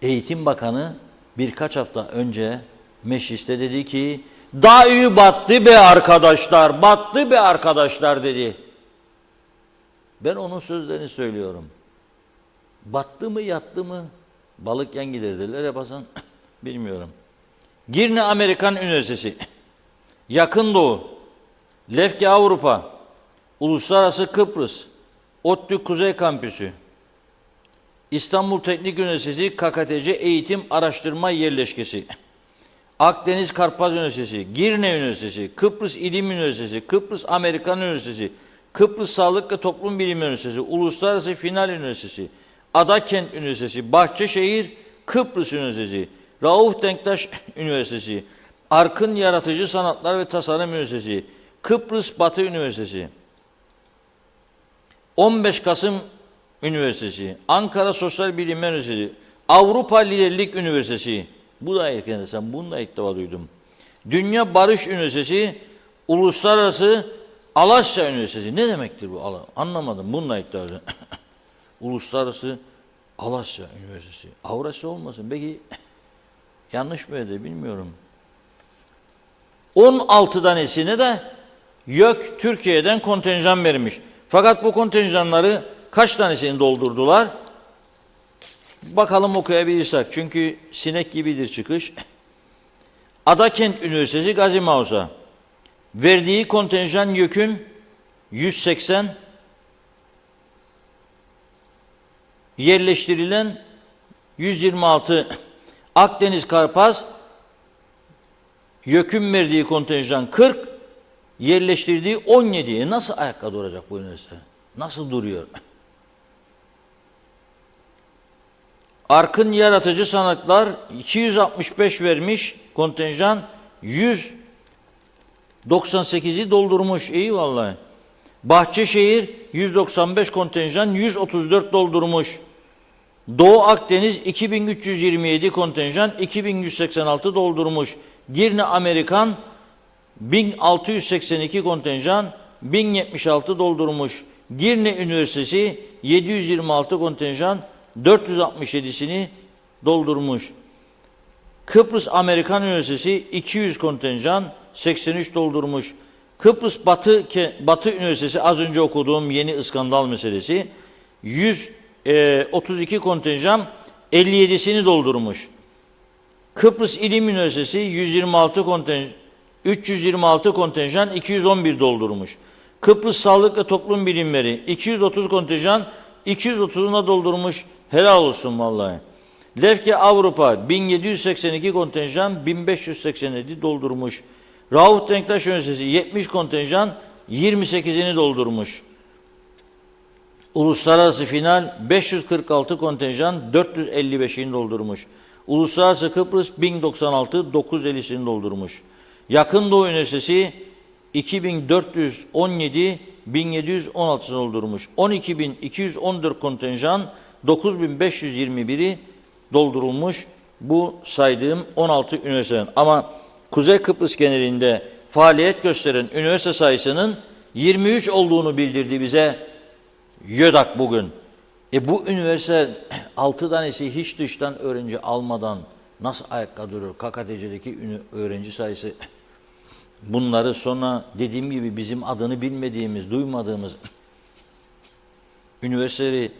Eğitim Bakanı birkaç hafta önce mecliste dedi ki dahi battı be arkadaşlar, battı be arkadaşlar dedi. Ben onun sözlerini söylüyorum. Battı mı yattı mı balık yan gider derler ya bazen bilmiyorum. Girne Amerikan Üniversitesi, Yakın Doğu, Lefke Avrupa, Uluslararası Kıbrıs, ODTÜ Kuzey Kampüsü, İstanbul Teknik Üniversitesi KKTC Eğitim Araştırma Yerleşkesi, Akdeniz Karpaz Üniversitesi, Girne Üniversitesi, Kıbrıs İlim Üniversitesi, Kıbrıs Amerikan Üniversitesi, Kıbrıs Sağlık ve Toplum Bilimi Üniversitesi, Uluslararası Final Üniversitesi, Adakent Üniversitesi, Bahçeşehir Kıbrıs Üniversitesi, Rauf Denktaş Üniversitesi, Arkın Yaratıcı Sanatlar ve Tasarım Üniversitesi, Kıbrıs Batı Üniversitesi, 15 Kasım Üniversitesi, Ankara Sosyal Bilimler Üniversitesi, Avrupa Liderlik Üniversitesi, bu da erken bunu da ilk defa duydum. Dünya Barış Üniversitesi, Uluslararası Alasya Üniversitesi. Ne demektir bu? Anlamadım. Bunu da ilk defa duydum. Uluslararası Alasya Üniversitesi. Avrasya olmasın. Belki yanlış mı dedi bilmiyorum. 16 tanesine de YÖK Türkiye'den kontenjan vermiş. Fakat bu kontenjanları kaç tanesini doldurdular? Bakalım okuyabilirsek. Çünkü sinek gibidir çıkış. Adakent Üniversitesi Gazi Mausa. Verdiği kontenjan YÖK'ün 180, yerleştirilen 126. Akdeniz Karpaz YÖK'ün verdiği kontenjan 40, yerleştirdiği 17'ye nasıl ayakta duracak bu üniversite? Nasıl duruyor? Arkın Yaratıcı Sanatlar 265 vermiş kontenjan, 198'i doldurmuş. İyi vallahi. Bahçeşehir 195 kontenjan, 134 doldurmuş. Doğu Akdeniz 2327 kontenjan, 2186 doldurmuş. Girne Amerikan 1682 kontenjan, 1076 doldurmuş. Girne Üniversitesi 726 kontenjan, 467'sini doldurmuş. Kıbrıs Amerikan Üniversitesi 200 kontenjan, 83 doldurmuş. Kıbrıs Batı Üniversitesi, az önce okuduğum yeni iskandal meselesi, 132 kontenjan, 57'sini doldurmuş. Kıbrıs İlim Üniversitesi 326 kontenjan, 211 doldurmuş. Kıbrıs Sağlık ve Toplum Bilimleri 230 kontenjan, 230'una doldurmuş. Helal olsun vallahi. Lefke Avrupa 1782 kontenjan, 1587 doldurmuş. Rauf Denktaş Üniversitesi 70 kontenjan, 28'ini doldurmuş. Uluslararası Final 546 kontenjan, 455'ini doldurmuş. Uluslararası Kıbrıs 1096, 950'sini doldurmuş. Yakın Doğu Üniversitesi 2417, 1716'sını doldurmuş. 12.214 kontenjan, 9.521'i doldurulmuş. Bu saydığım 16 üniversitenin. Ama Kuzey Kıbrıs genelinde faaliyet gösteren üniversite sayısının 23 olduğunu bildirdi bize YÖDAK bugün. Bu üniversite 6 tanesi hiç dıştan öğrenci almadan nasıl ayakta durur? KKTC'deki öğrenci sayısı, bunları sonra dediğim gibi bizim adını bilmediğimiz, duymadığımız üniversiteleri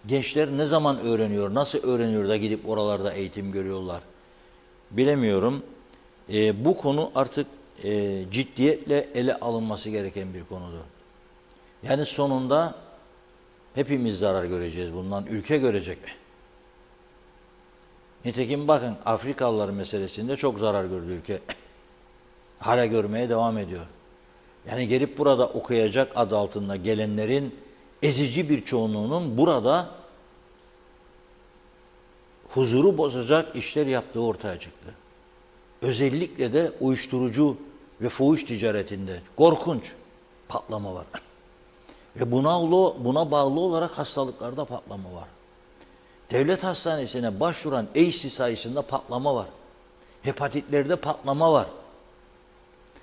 gençler ne zaman öğreniyor, nasıl öğreniyor da gidip oralarda eğitim görüyorlar? Bilemiyorum. Bu konu artık ciddiyetle ele alınması gereken bir konudur. Yani sonunda hepimiz zarar göreceğiz bundan, ülke görecek. Nitekim bakın Afrikalılar meselesinde çok zarar gördü ülke. Hala görmeye devam ediyor. Yani gelip burada okuyacak adı altında gelenlerin ezici bir çoğunluğunun burada huzuru bozacak işler yaptığı ortaya çıktı. Özellikle de uyuşturucu ve fuhuş ticaretinde korkunç patlama var. Ve buna bağlı olarak hastalıklarda patlama var. Devlet hastanesine başvuran AIDS sayısında patlama var. Hepatitlerde patlama var.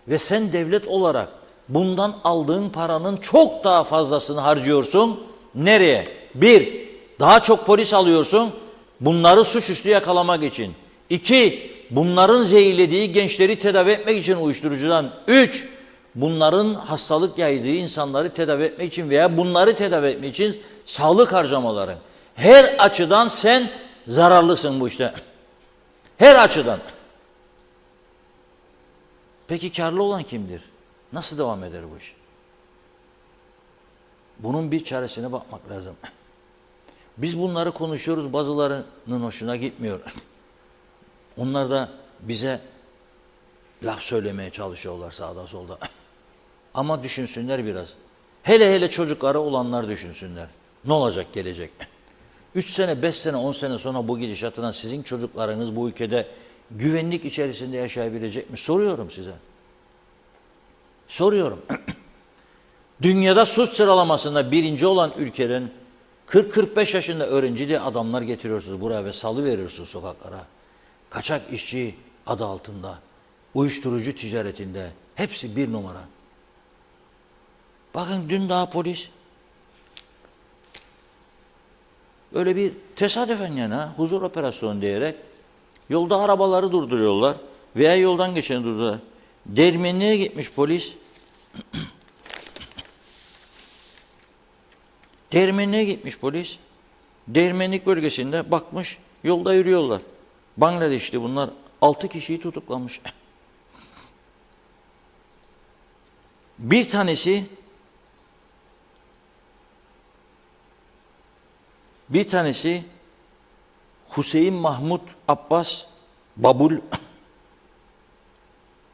Ve sen devlet olarak bundan aldığın paranın çok daha fazlasını harcıyorsun. Nereye? Bir, daha çok polis alıyorsun. Bunları suçüstü yakalamak için. İki, bunların zehirlediği gençleri tedavi etmek için uyuşturucudan. Üç, bunların hastalık yaydığı insanları tedavi etmek için veya bunları tedavi etmek için sağlık harcamaları. Her açıdan sen zararlısın bu işte. Her açıdan. Peki karlı olan kimdir? Nasıl devam eder bu iş? Bunun bir çaresine bakmak lazım. Biz bunları konuşuyoruz, bazılarının hoşuna gitmiyor. Onlar da bize laf söylemeye çalışıyorlar sağda solda. Ama düşünsünler biraz. Hele hele çocukları olanlar düşünsünler. Ne olacak gelecek? 3 sene, 5 sene, 10 sene sonra bu gidişatına sizin çocuklarınız bu ülkede güvenlik içerisinde yaşayabilecek mi? Soruyorum size. Soruyorum. Dünyada suç sıralamasında birinci olan ülkenin 40-45 yaşında öğrenci diye adamlar getiriyorsunuz buraya ve salı veriyorsunuz sokaklara. Kaçak işçi adı altında, uyuşturucu ticaretinde hepsi bir numara. Bakın dün daha polis öyle bir tesadüfen yani huzur operasyonu diyerek yolda arabaları durduruyorlar veya yoldan geçeni durduruyorlar. Değirmenliğe gitmiş polis. Değirmenliğe gitmiş polis. Değirmenlik bölgesinde bakmış yolda yürüyorlar. Bangladeşli bunlar 6 kişiyi tutuklamış. Bir tanesi Hüseyin Mahmut Abbas Babul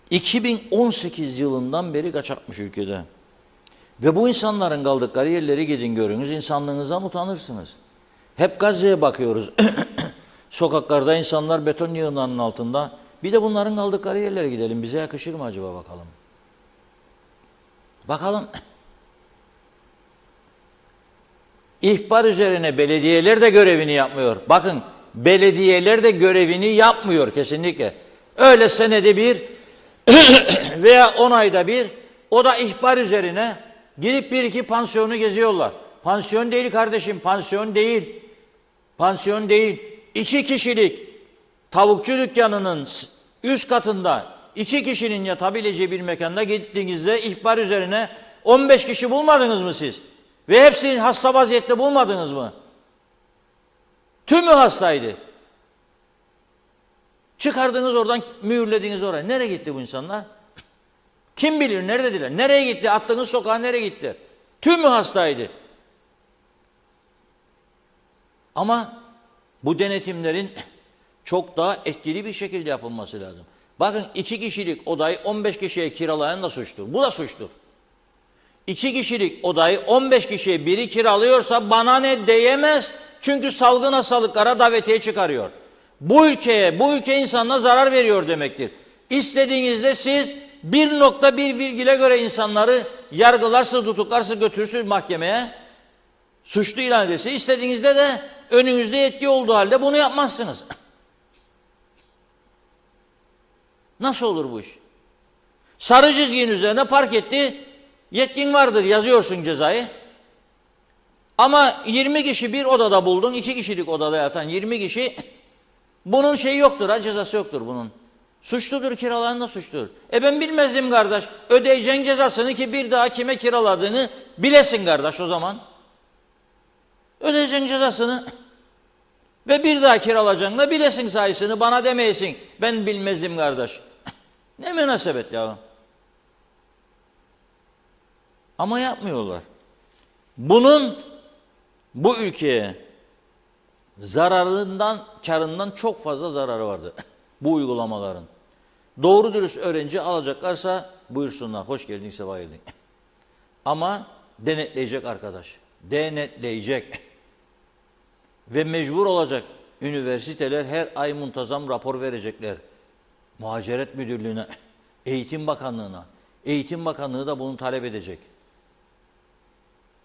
2018 yılından beri kaçakmış ülkede. Ve bu insanların kaldıkları yerleri gidin görünüz, insanlığınızdan utanırsınız. Hep Gazze'ye bakıyoruz. Sokaklarda insanlar beton yığınlarının altında. Bir de bunların kaldıkları yerlere gidelim. Bize yakışır mı acaba bakalım? Bakalım. İhbar üzerine belediyeler de görevini yapmıyor. Bakın, belediyeler de görevini yapmıyor kesinlikle. Öyle senede bir veya 10 ayda bir, o da ihbar üzerine gidip bir iki pansiyonu geziyorlar. Pansiyon değil kardeşim, pansiyon değil. Pansiyon değil. 2 kişilik tavukçu dükkanının üst katında 2 kişinin yatabileceği bir mekanda gittiğinizde ihbar üzerine 15 kişi bulmadınız mı siz? Ve hepsini hasta vaziyette bulmadınız mı? Tümü hastaydı. Çıkardınız oradan, mühürlediniz oraya. Nereye gitti bu insanlar? Kim bilir neredediler? Nereye gitti? Attığınız sokağa nereye gitti? Tümü hastaydı. Ama bu denetimlerin çok daha etkili bir şekilde yapılması lazım. Bakın, 2 kişilik odayı 15 kişiye kiralayan da suçtur. Bu da suçtur. 2 kişilik odayı 15 kişiye biri kiralıyorsa bana ne diyemez. Çünkü salgın hastalıklara davetiye çıkarıyor. Bu ülke insanına zarar veriyor demektir. İstediğinizde siz 1.1 virgüle göre insanları yargılarsınız, tutuklarsınız, götürürsünüz mahkemeye. Suçlu ilan edersiniz. İstediğinizde de önünüzde yetki olduğu halde bunu yapmazsınız. Nasıl olur bu iş? Sarı çizginin üzerine park etti. Yetkin vardır, yazıyorsun cezayı. Ama 20 kişi bir odada buldun, 2 kişilik odada yatan 20 kişi, bunun şeyi yoktur, cezası yoktur bunun. Suçludur, kiralayan da suçludur. Ben bilmezdim kardeş. Ödeyeceksin cezasını ki bir daha kime kiraladığını bilesin kardeş o zaman. Ödeyeceksin cezasını ve bir daha kiralayacaksın da bilesin sayısını, bana demeyesin. Ben bilmezdim kardeş. Ne münasebet ya. Ama yapmıyorlar. Bunun bu ülkeye zararından, karından çok fazla zararı vardı. Bu uygulamaların. Doğru dürüst öğrenci alacaklarsa buyursunlar. Hoş geldin, sefa geldin. Ama denetleyecek arkadaş. Denetleyecek. Ve mecbur olacak. Üniversiteler her ay muntazam rapor verecekler. Muhaceret Müdürlüğü'ne, Eğitim Bakanlığı'na. Eğitim Bakanlığı da bunu talep edecek.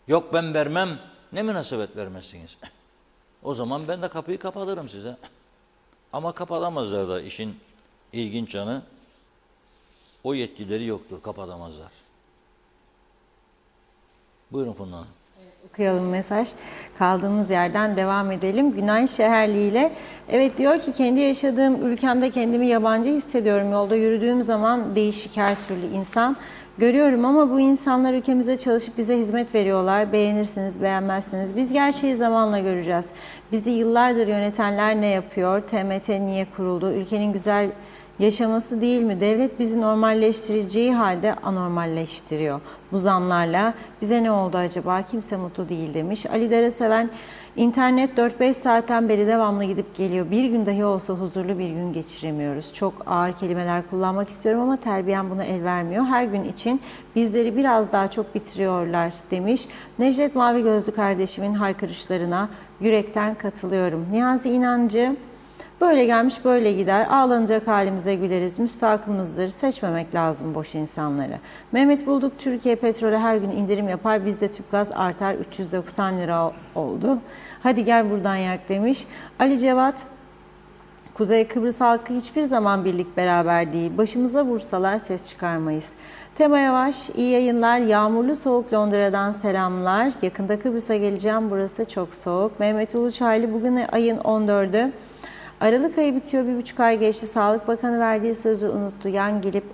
Yok ben vermem. Ne münasebet vermezsiniz? O zaman ben de kapıyı kapatırım size. Ama kapatamazlar da, işin ilginç yanı. O yetkileri yoktur, kapatamazlar. Buyurun Funda Hanım. Okuyalım mesaj. Kaldığımız yerden devam edelim. Günay Şeherli ile evet diyor ki, kendi yaşadığım ülkemde kendimi yabancı hissediyorum. Yolda yürüdüğüm zaman değişik her türlü insan görüyorum ama bu insanlar ülkemize çalışıp bize hizmet veriyorlar. Beğenirsiniz, beğenmezsiniz. Biz gerçeği zamanla göreceğiz. Bizi yıllardır yönetenler ne yapıyor? TMT niye kuruldu? Ülkenin güzel yaşaması değil mi? Devlet bizi normalleştireceği halde anormalleştiriyor. Bu zamlarla bize ne oldu acaba? Kimse mutlu değil demiş. Ali Dereseven, internet 4-5 saatten beri devamlı gidip geliyor. Bir gün dahi olsa huzurlu bir gün geçiremiyoruz. Çok ağır kelimeler kullanmak istiyorum ama terbiyem buna el vermiyor. Her gün için bizleri biraz daha çok bitiriyorlar demiş. Necdet Mavi Gözlü kardeşimin haykırışlarına yürekten katılıyorum. Niyazi İnancı, böyle gelmiş böyle gider, ağlanacak halimize güleriz, müstahakımızdır, seçmemek lazım boş insanları. Mehmet Bulduk, Türkiye petrole her gün indirim yapar, bizde tüpgaz artar, 390 lira oldu. Hadi gel buradan yak demiş. Ali Cevat, Kuzey Kıbrıs halkı hiçbir zaman birlik beraber değil, başımıza vursalar ses çıkarmayız. Tema Yavaş, iyi yayınlar, yağmurlu soğuk Londra'dan selamlar. Yakında Kıbrıs'a geleceğim, burası çok soğuk. Mehmet Uluçaylı, bugün ayın 14'ü. Aralık ayı bitiyor, 1,5 ay geçti. Sağlık Bakanı verdiği sözü unuttu. Yan gelip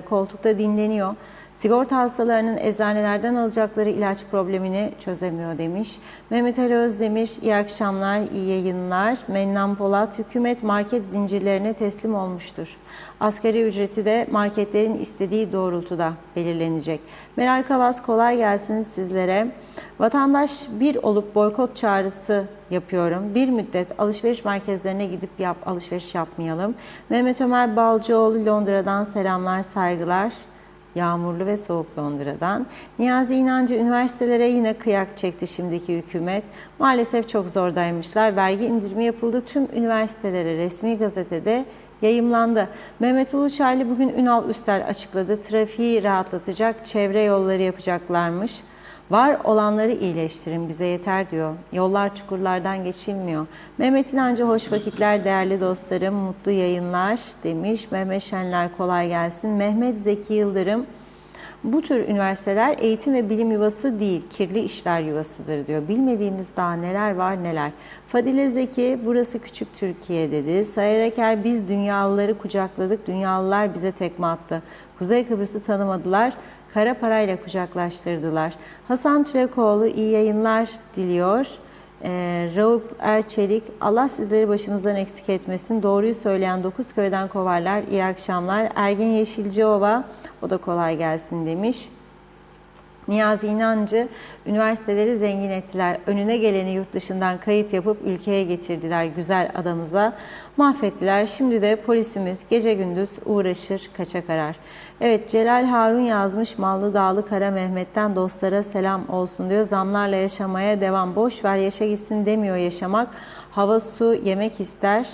koltukta dinleniyor. Sigorta hastalarının eczanelerden alacakları ilaç problemini çözemiyor demiş. Mehmet Ali Özdemir, iyi akşamlar, iyi yayınlar. Mennan Polat, hükümet market zincirlerine teslim olmuştur. Asgari ücreti de marketlerin istediği doğrultuda belirlenecek. Meral Kavas, kolay gelsin sizlere. Vatandaş bir olup boykot çağrısı yapıyorum. Bir müddet alışveriş merkezlerine gidip alışveriş yapmayalım. Mehmet Ömer Balcıoğlu, Londra'dan selamlar, saygılar. Yağmurlu ve soğuk Londra'dan. Niyazi İnancı, üniversitelere yine kıyak çekti şimdiki hükümet. Maalesef çok zordaymışlar. Vergi indirimi yapıldı. Tüm üniversitelere resmi gazetede yayımlandı. Mehmet Uluçaylı bugün Ünal Üstel açıkladı. Trafiği rahatlatacak çevre yolları yapacaklarmış. Var olanları iyileştirin, bize yeter diyor. Yollar çukurlardan geçilmiyor. Mehmet İnancı, hoş vakitler değerli dostlarım, mutlu yayınlar demiş. Mehmet Şenler, kolay gelsin. Mehmet Zeki Yıldırım, bu tür üniversiteler eğitim ve bilim yuvası değil, kirli işler yuvasıdır diyor. Bilmediğimiz daha neler var neler. Fadile Zeki, burası küçük Türkiye dedi. Sayar Eker, biz dünyalıları kucakladık, dünyalılar bize tekme attı. Kuzey Kıbrıs'ı tanımadılar, kara parayla kucaklaştırdılar. Hasan Türekoğlu, iyi yayınlar diliyor. Raup Erçelik, Allah sizleri başımızdan eksik etmesin. Doğruyu söyleyen 9 köyden kovarlar. İyi akşamlar. Ergin Yeşilciova, o da kolay gelsin demiş. Niyazi İnancı, üniversiteleri zengin ettiler. Önüne geleni yurt dışından kayıt yapıp ülkeye getirdiler. Güzel adamızla mahvettiler. Şimdi de polisimiz gece gündüz uğraşır, kaçak arar. Evet, Celal Harun yazmış. Mallı Dağlı Kara Mehmet'ten dostlara selam olsun diyor. Zamlarla yaşamaya devam. Boş ver yaşa gitsin demiyor yaşamak. Hava, su, yemek ister.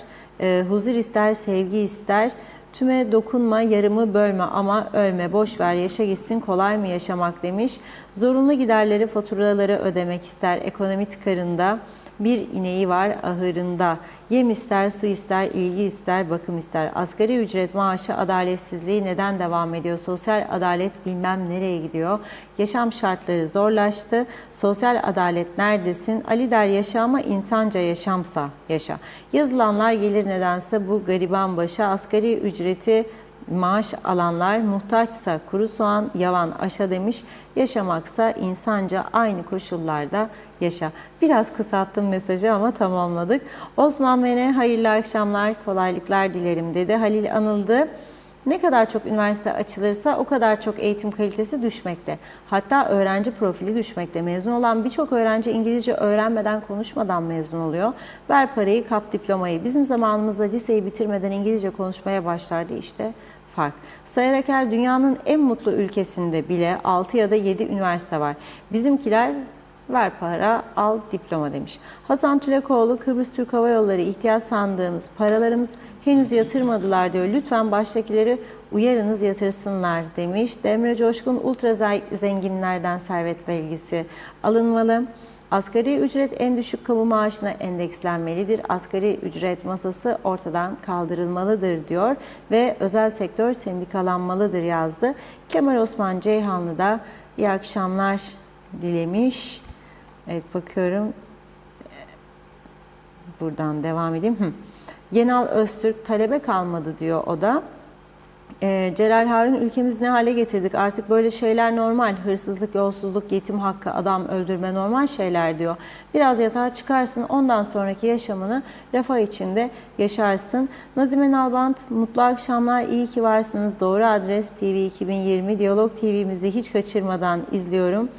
Huzur ister, sevgi ister. Tüme dokunma, yarımı bölme ama ölme, boş ver, yaşa gitsin, kolay mı yaşamak demiş. Zorunlu giderleri, faturaları ödemek ister, ekonomi tıkarında. Bir ineği var ahırında. Yem ister, su ister, ilgi ister, bakım ister. Asgari ücret maaşı adaletsizliği neden devam ediyor? Sosyal adalet bilmem nereye gidiyor? Yaşam şartları zorlaştı. Sosyal adalet neredesin? Ali der yaşa ama insanca yaşamsa yaşa. Yazılanlar gelir nedense bu gariban başa. Asgari ücreti maaş alanlar muhtaçsa kuru soğan, yavan aşa demiş. Yaşamaksa insanca aynı koşullarda yaşa. Biraz kısalttım mesajı ama tamamladık. Osman Mene, hayırlı akşamlar, kolaylıklar dilerim dedi. Halil Anıldı. Ne kadar çok üniversite açılırsa o kadar çok eğitim kalitesi düşmekte. Hatta öğrenci profili düşmekte. Mezun olan birçok öğrenci İngilizce öğrenmeden, konuşmadan mezun oluyor. Ver parayı, kap diplomayı. Bizim zamanımızda liseyi bitirmeden İngilizce konuşmaya başlardı işte. Fark. Sayar Eker, dünyanın en mutlu ülkesinde bile 6 ya da 7 üniversite var. Bizimkiler ver para, al diploma demiş. Hasan Tülekoğlu, Kıbrıs Türk Hava Yolları ihtiyaç sandığımız paralarımız henüz yatırmadılar diyor. Lütfen baştakileri uyarınız yatırsınlar demiş. Demre Coşkun, ultra zenginlerden servet belgesi alınmalı. Asgari ücret en düşük kamu maaşına endekslenmelidir. Asgari ücret masası ortadan kaldırılmalıdır diyor ve özel sektör sendikalanmalıdır yazdı. Kemal Osman Ceyhanlı da iyi akşamlar dilemiş. Evet, bakıyorum. Buradan devam edeyim. Yenal Öztürk, talebe kalmadı diyor o da. Celal Harun, ülkemiz ne hale getirdik, artık böyle şeyler normal, hırsızlık, yolsuzluk, yetim hakkı, adam öldürme normal şeyler diyor. Biraz yatar çıkarsın, ondan sonraki yaşamını refah içinde yaşarsın. Nazime Nalbant, mutlu akşamlar, iyi ki varsınız, doğru adres TV 2020, Diyalog TV'mizi hiç kaçırmadan izliyorum.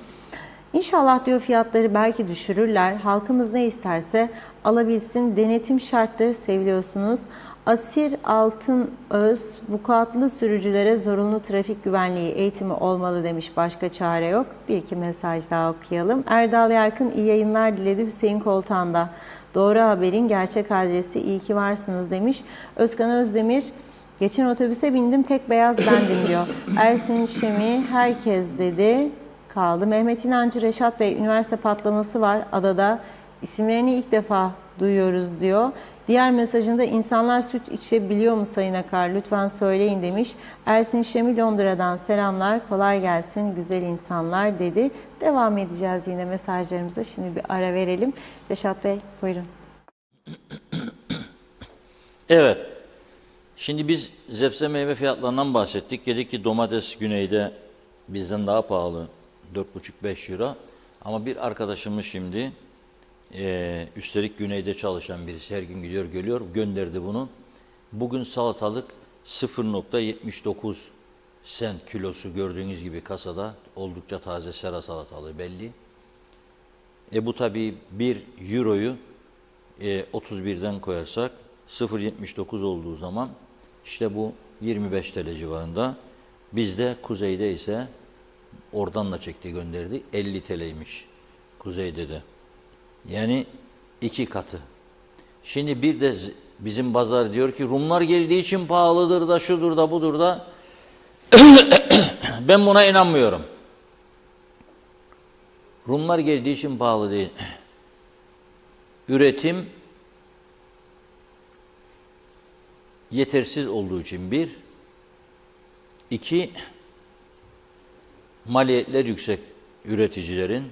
İnşallah diyor fiyatları belki düşürürler, halkımız ne isterse alabilsin, denetim şarttır, seviliyorsunuz. Asir Altın Öz, vukuatlı sürücülere zorunlu trafik güvenliği eğitimi olmalı demiş, başka çare yok. Bir iki mesaj daha okuyalım. Erdal Yarkın, iyi yayınlar diledi Hüseyin Koltan'da. Doğru haberin gerçek adresi, iyi ki varsınız demiş. Özkan Özdemir, geçen otobüse bindim, tek beyaz bendim diyor. Ersin Şemi, herkes dedi, kaldı. Mehmet İnancı, Reşat Bey, üniversite patlaması var adada. İsimlerini ilk defa duyuyoruz diyor. Diğer mesajında insanlar süt içebiliyor mu Sayın Akar? Lütfen söyleyin demiş. Ersin Şemi Londra'dan selamlar. Kolay gelsin güzel insanlar dedi. Devam edeceğiz yine mesajlarımıza. Şimdi bir ara verelim. Reşat Bey buyurun. Evet. Şimdi biz zepse meyve fiyatlarından bahsettik. Dedik ki domates güneyde bizden daha pahalı. 4,5-5 euro. Ama bir arkadaşımız şimdi üstelik güneyde çalışan birisi, her gün gidiyor geliyor, gönderdi bunu. Bugün salatalık 0,79 sent kilosu, gördüğünüz gibi kasada oldukça taze sera salatalığı belli. Bu tabii 1 euroyu 31'den koyarsak 0,79 olduğu zaman işte bu 25 TL civarında. Bizde kuzeyde ise oradan da çekti gönderdi 50 TL'ymiş kuzeyde de. Yani 2 katı. Şimdi bir de bizim pazar diyor ki Rumlar geldiği için pahalıdır da şudur da budur da. Ben buna inanmıyorum. Rumlar geldiği için pahalı değil. Üretim yetersiz olduğu için bir. İki, maliyetler yüksek üreticilerin.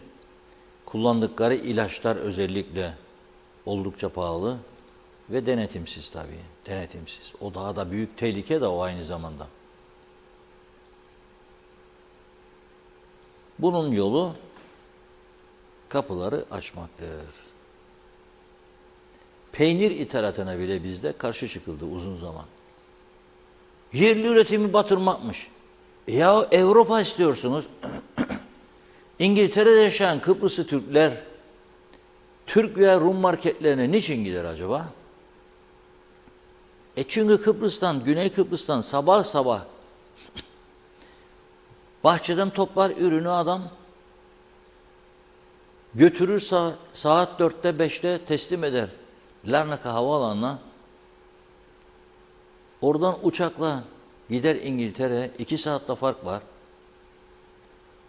Kullandıkları ilaçlar özellikle oldukça pahalı ve denetimsiz tabii. Denetimsiz. O daha da büyük tehlike de o aynı zamanda. Bunun yolu kapıları açmaktır. Peynir ithalatına bile bizde karşı çıkıldı uzun zaman. Yerli üretimi batırmakmış. Ya Avrupa istiyorsunuz. İngiltere'de yaşayan Kıbrıslı Türkler Türk veya Rum marketlerine niçin gider acaba? Çünkü Kıbrıs'tan, Güney Kıbrıs'tan sabah sabah bahçeden toplar ürünü adam, götürür saat 4'te 5'te teslim eder Larnaka havaalanına. Oradan uçakla gider İngiltere, 2 saatte fark var.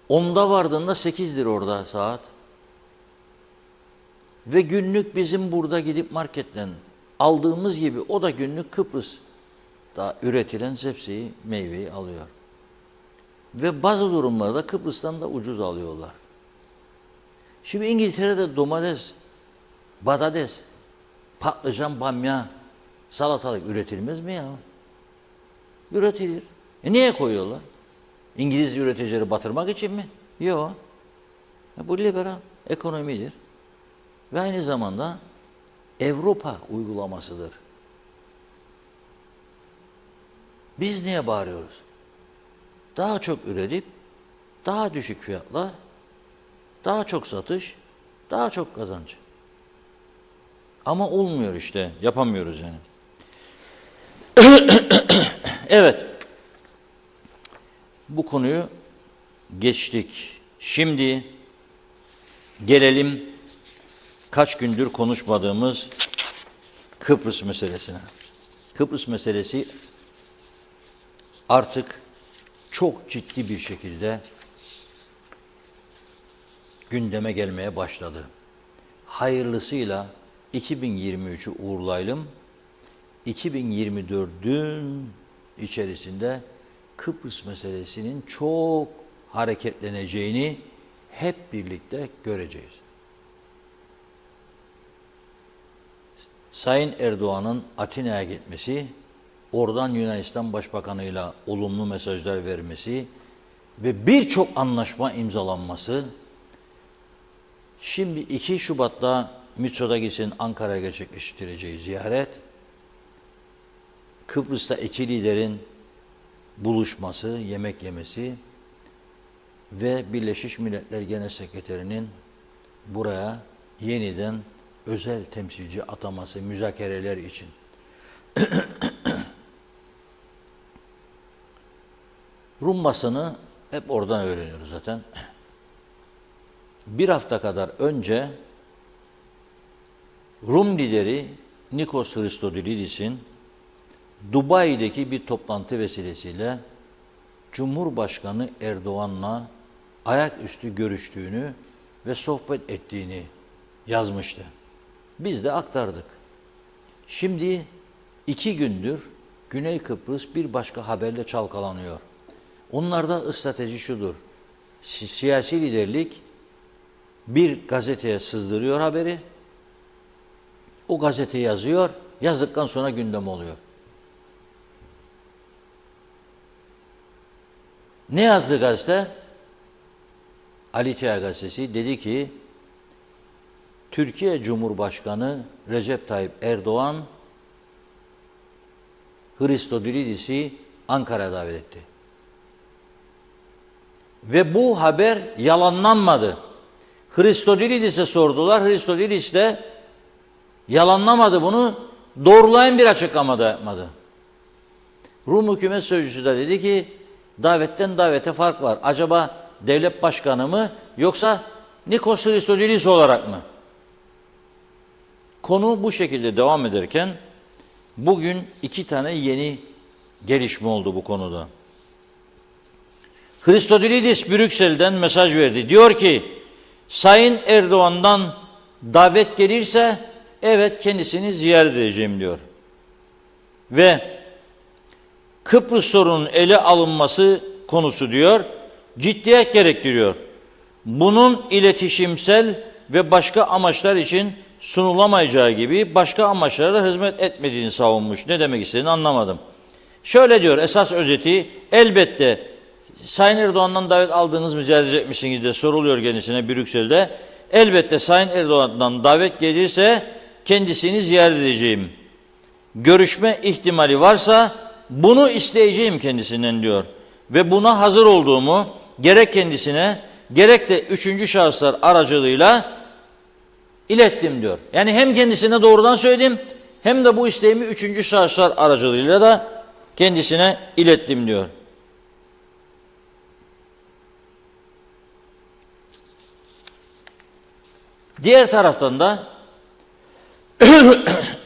10'da vardığında 8'dir orada saat. Ve günlük bizim burada gidip marketten aldığımız gibi o da günlük Kıbrıs'ta üretilen sebzeyi, meyveyi alıyor. Ve bazı durumlarda Kıbrıs'tan da ucuz alıyorlar. Şimdi İngiltere'de domates, patates, patlıcan, bamya, salatalık üretilmez mi ya? Üretilir. Niye koyuyorlar? İngiliz üreticileri batırmak için mi? Yok. Bu liberal ekonomidir. Ve aynı zamanda Avrupa uygulamasıdır. Biz niye bağırıyoruz? Daha çok üretip, daha düşük fiyatla, daha çok satış, daha çok kazanç. Ama olmuyor işte, yapamıyoruz yani. Evet, bu konuyu geçtik. Şimdi gelelim kaç gündür konuşmadığımız Kıbrıs meselesine. Kıbrıs meselesi artık çok ciddi bir şekilde gündeme gelmeye başladı. Hayırlısıyla 2023'ü uğurlayalım. 2024'ün içerisinde Kıbrıs meselesinin çok hareketleneceğini hep birlikte göreceğiz. Sayın Erdoğan'ın Atina'ya gitmesi, oradan Yunanistan Başbakanı'yla olumlu mesajlar vermesi ve birçok anlaşma imzalanması, şimdi 2 Şubat'ta Mitsotakis'in Ankara'ya gerçekleştireceği ziyaret, Kıbrıs'ta iki liderin buluşması, yemek yemesi ve Birleşmiş Milletler Genel Sekreterinin buraya yeniden özel temsilci ataması müzakereler için. Rum basını hep oradan öğreniyoruz zaten. Bir hafta kadar önce Rum lideri Nikos Christodoulidis'in Dubai'deki bir toplantı vesilesiyle Cumhurbaşkanı Erdoğan'la ayaküstü görüştüğünü ve sohbet ettiğini yazmıştı. Biz de aktardık. Şimdi 2 gündür Güney Kıbrıs bir başka haberle çalkalanıyor. Onlarda strateji şudur. Siyasi liderlik bir gazeteye sızdırıyor haberi. O gazete yazıyor. Yazdıktan sonra gündem oluyor. Ne yazdı gazete? Ali Tia gazetesi dedi ki Türkiye Cumhurbaşkanı Recep Tayyip Erdoğan Christodoulidis'i Ankara'ya davet etti. Ve bu haber yalanlanmadı. Christodoulidis'e sordular. Christodoulidis de yalanlamadı bunu. Doğrulayan bir açıklama da yapmadı. Rum hükümet sözcüsü de dedi ki davetten davete fark var. Acaba devlet başkanı mı yoksa Nikos Christodoulidis olarak mı? Konu bu şekilde devam ederken bugün 2 tane yeni gelişme oldu bu konuda. Christodoulidis Brüksel'den mesaj verdi. Diyor ki Sayın Erdoğan'dan davet gelirse evet kendisini ziyaret edeceğim diyor. Ve Kıbrıs sorunun ele alınması konusu diyor ciddiyet gerektiriyor. Bunun iletişimsel ve başka amaçlar için sunulamayacağı gibi başka amaçlara da hizmet etmediğini savunmuş. Ne demek istediğini anlamadım. Şöyle diyor esas özeti elbette Sayın Erdoğan'dan davet aldığınız mı ziyaret edecekmişsiniz de soruluyor kendisine Brüksel'de. Elbette Sayın Erdoğan'dan davet gelirse kendisini ziyaret edeceğim. Görüşme ihtimali varsa bunu isteyeceğim kendisinden diyor. Ve buna hazır olduğumu gerek kendisine gerek de 3. şahıslar aracılığıyla ilettim diyor. Yani hem kendisine doğrudan söyledim hem de bu isteğimi 3. şahıslar aracılığıyla da kendisine ilettim diyor. Diğer taraftan da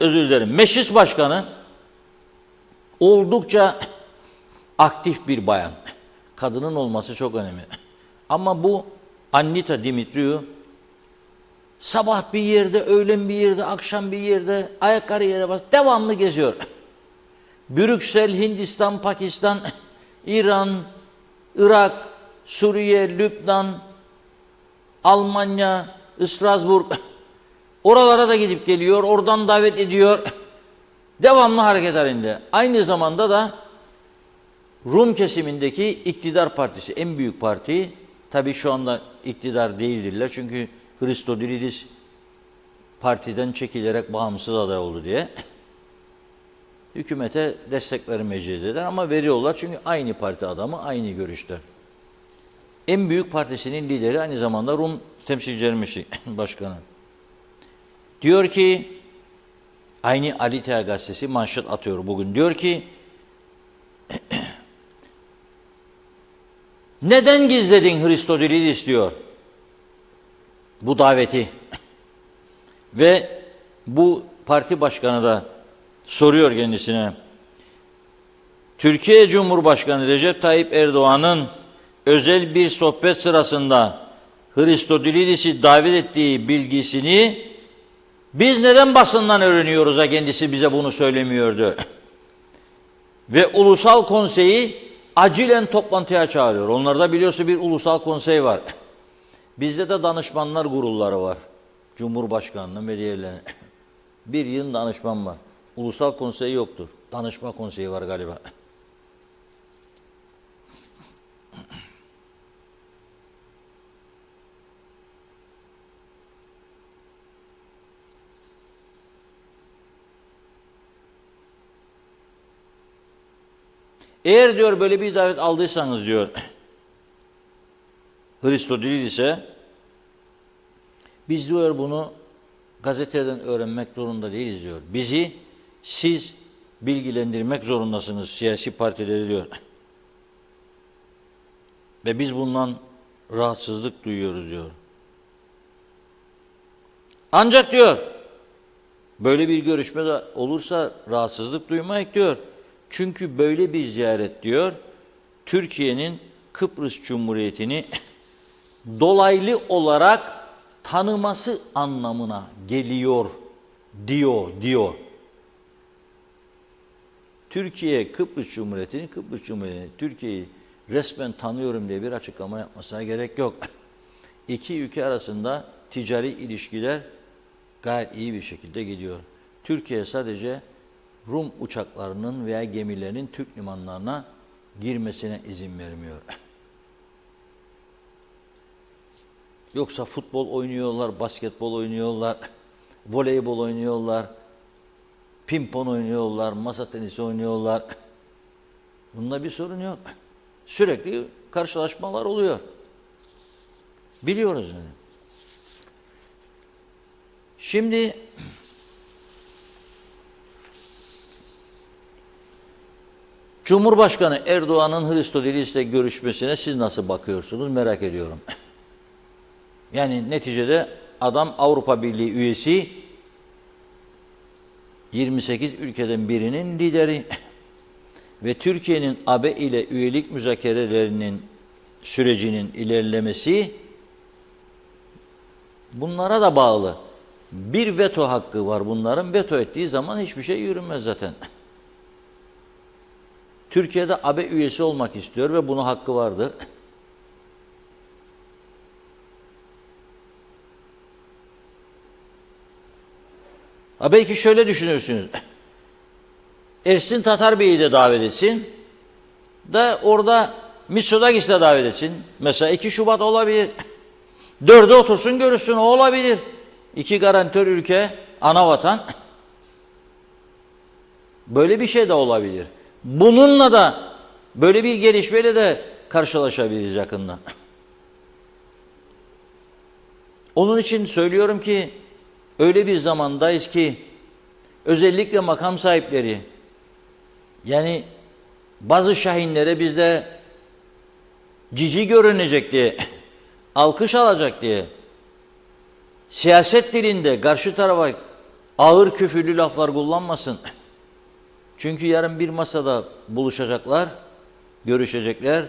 özür dilerim. Meclis Başkanı oldukça aktif bir bayan. Kadının olması çok önemli. Ama bu Annita Dimitriou sabah bir yerde, öğlen bir yerde, akşam bir yerde, ayakları yere bak, devamlı geziyor. Brüksel, Hindistan, Pakistan, İran, Irak, Suriye, Lübnan, Almanya, Strasbourg, oralara da gidip geliyor, oradan davet ediyor. Devamlı hareket halinde. Aynı zamanda da Rum kesimindeki iktidar partisi, en büyük parti, tabii şu anda iktidar değildirler çünkü Christodoulidis partiden çekilerek bağımsız aday oldu diye hükümete destek vermeyeceğiz ama veriyorlar çünkü aynı parti adamı, aynı görüşte. En büyük partisinin lideri aynı zamanda Rum Temsilciler Meclisi Başkanı. Diyor ki, aynı Alitea gazetesi manşet atıyor bugün. Diyor ki, neden gizledin Christodoulidis diyor bu daveti. Ve bu parti başkanı da soruyor kendisine. Türkiye Cumhurbaşkanı Recep Tayyip Erdoğan'ın özel bir sohbet sırasında Christodoulidis'i davet ettiği bilgisini biz neden basından öğreniyoruz da kendisi bize bunu söylemiyordu. Ve Ulusal Konseyi acilen toplantıya çağırıyor. Onlarda biliyorsun bir ulusal konsey var. Bizde de danışmanlar kurulları var. Cumhurbaşkanlığı ve diğerlerine. Bir yığın danışman var. Ulusal konsey yoktur. Danışma konseyi var galiba. Eğer diyor böyle bir davet aldıysanız diyor Christodoulidis'e biz diyor bunu gazeteden öğrenmek zorunda değiliz diyor. Bizi siz bilgilendirmek zorundasınız siyasi partileri diyor. Ve biz bundan rahatsızlık duyuyoruz diyor. Ancak diyor böyle bir görüşme de olursa rahatsızlık duymayık diyor. Çünkü böyle bir ziyaret diyor Türkiye'nin Kıbrıs Cumhuriyeti'ni dolaylı olarak tanıması anlamına geliyor diyor. Türkiye Kıbrıs Cumhuriyeti'ni Türkiye'yi resmen tanıyorum diye bir açıklama yapmasına gerek yok. İki ülke arasında ticari ilişkiler gayet iyi bir şekilde gidiyor. Türkiye sadece Rum uçaklarının veya gemilerinin Türk limanlarına girmesine izin vermiyor. Yoksa futbol oynuyorlar, basketbol oynuyorlar, voleybol oynuyorlar, pimpon oynuyorlar, masa tenisi oynuyorlar. Bunda bir sorun yok. Sürekli karşılaşmalar oluyor. Biliyoruz yani. Şimdi Cumhurbaşkanı Erdoğan'ın Hristodelis'le görüşmesine siz nasıl bakıyorsunuz merak ediyorum. Yani neticede adam Avrupa Birliği üyesi, 28 ülkeden birinin lideri ve Türkiye'nin AB ile üyelik müzakerelerinin sürecinin ilerlemesi bunlara da bağlı. Bir veto hakkı var bunların. Veto ettiği zaman hiçbir şey yürümez zaten. Türkiye'de AB üyesi olmak istiyor ve buna hakkı vardır. Ha belki şöyle düşünürsünüz. Ersin Tatar Bey'i de davet etsin. Da orada Mitsotakis'i de davet etsin. Mesela 2 Şubat olabilir. 4'e otursun görüşsün, o olabilir. 2 garantör ülke, ana vatan. Böyle bir şey de olabilir. Bununla da böyle bir gelişmeyle de karşılaşabiliriz yakında. Onun için söylüyorum ki öyle bir zamandayız ki özellikle makam sahipleri, yani bazı şahinlere bizde cici görünecek diye, alkış alacak diye, siyaset dilinde karşı tarafa ağır küfürlü laflar kullanmasın. Çünkü yarın bir masada buluşacaklar, görüşecekler,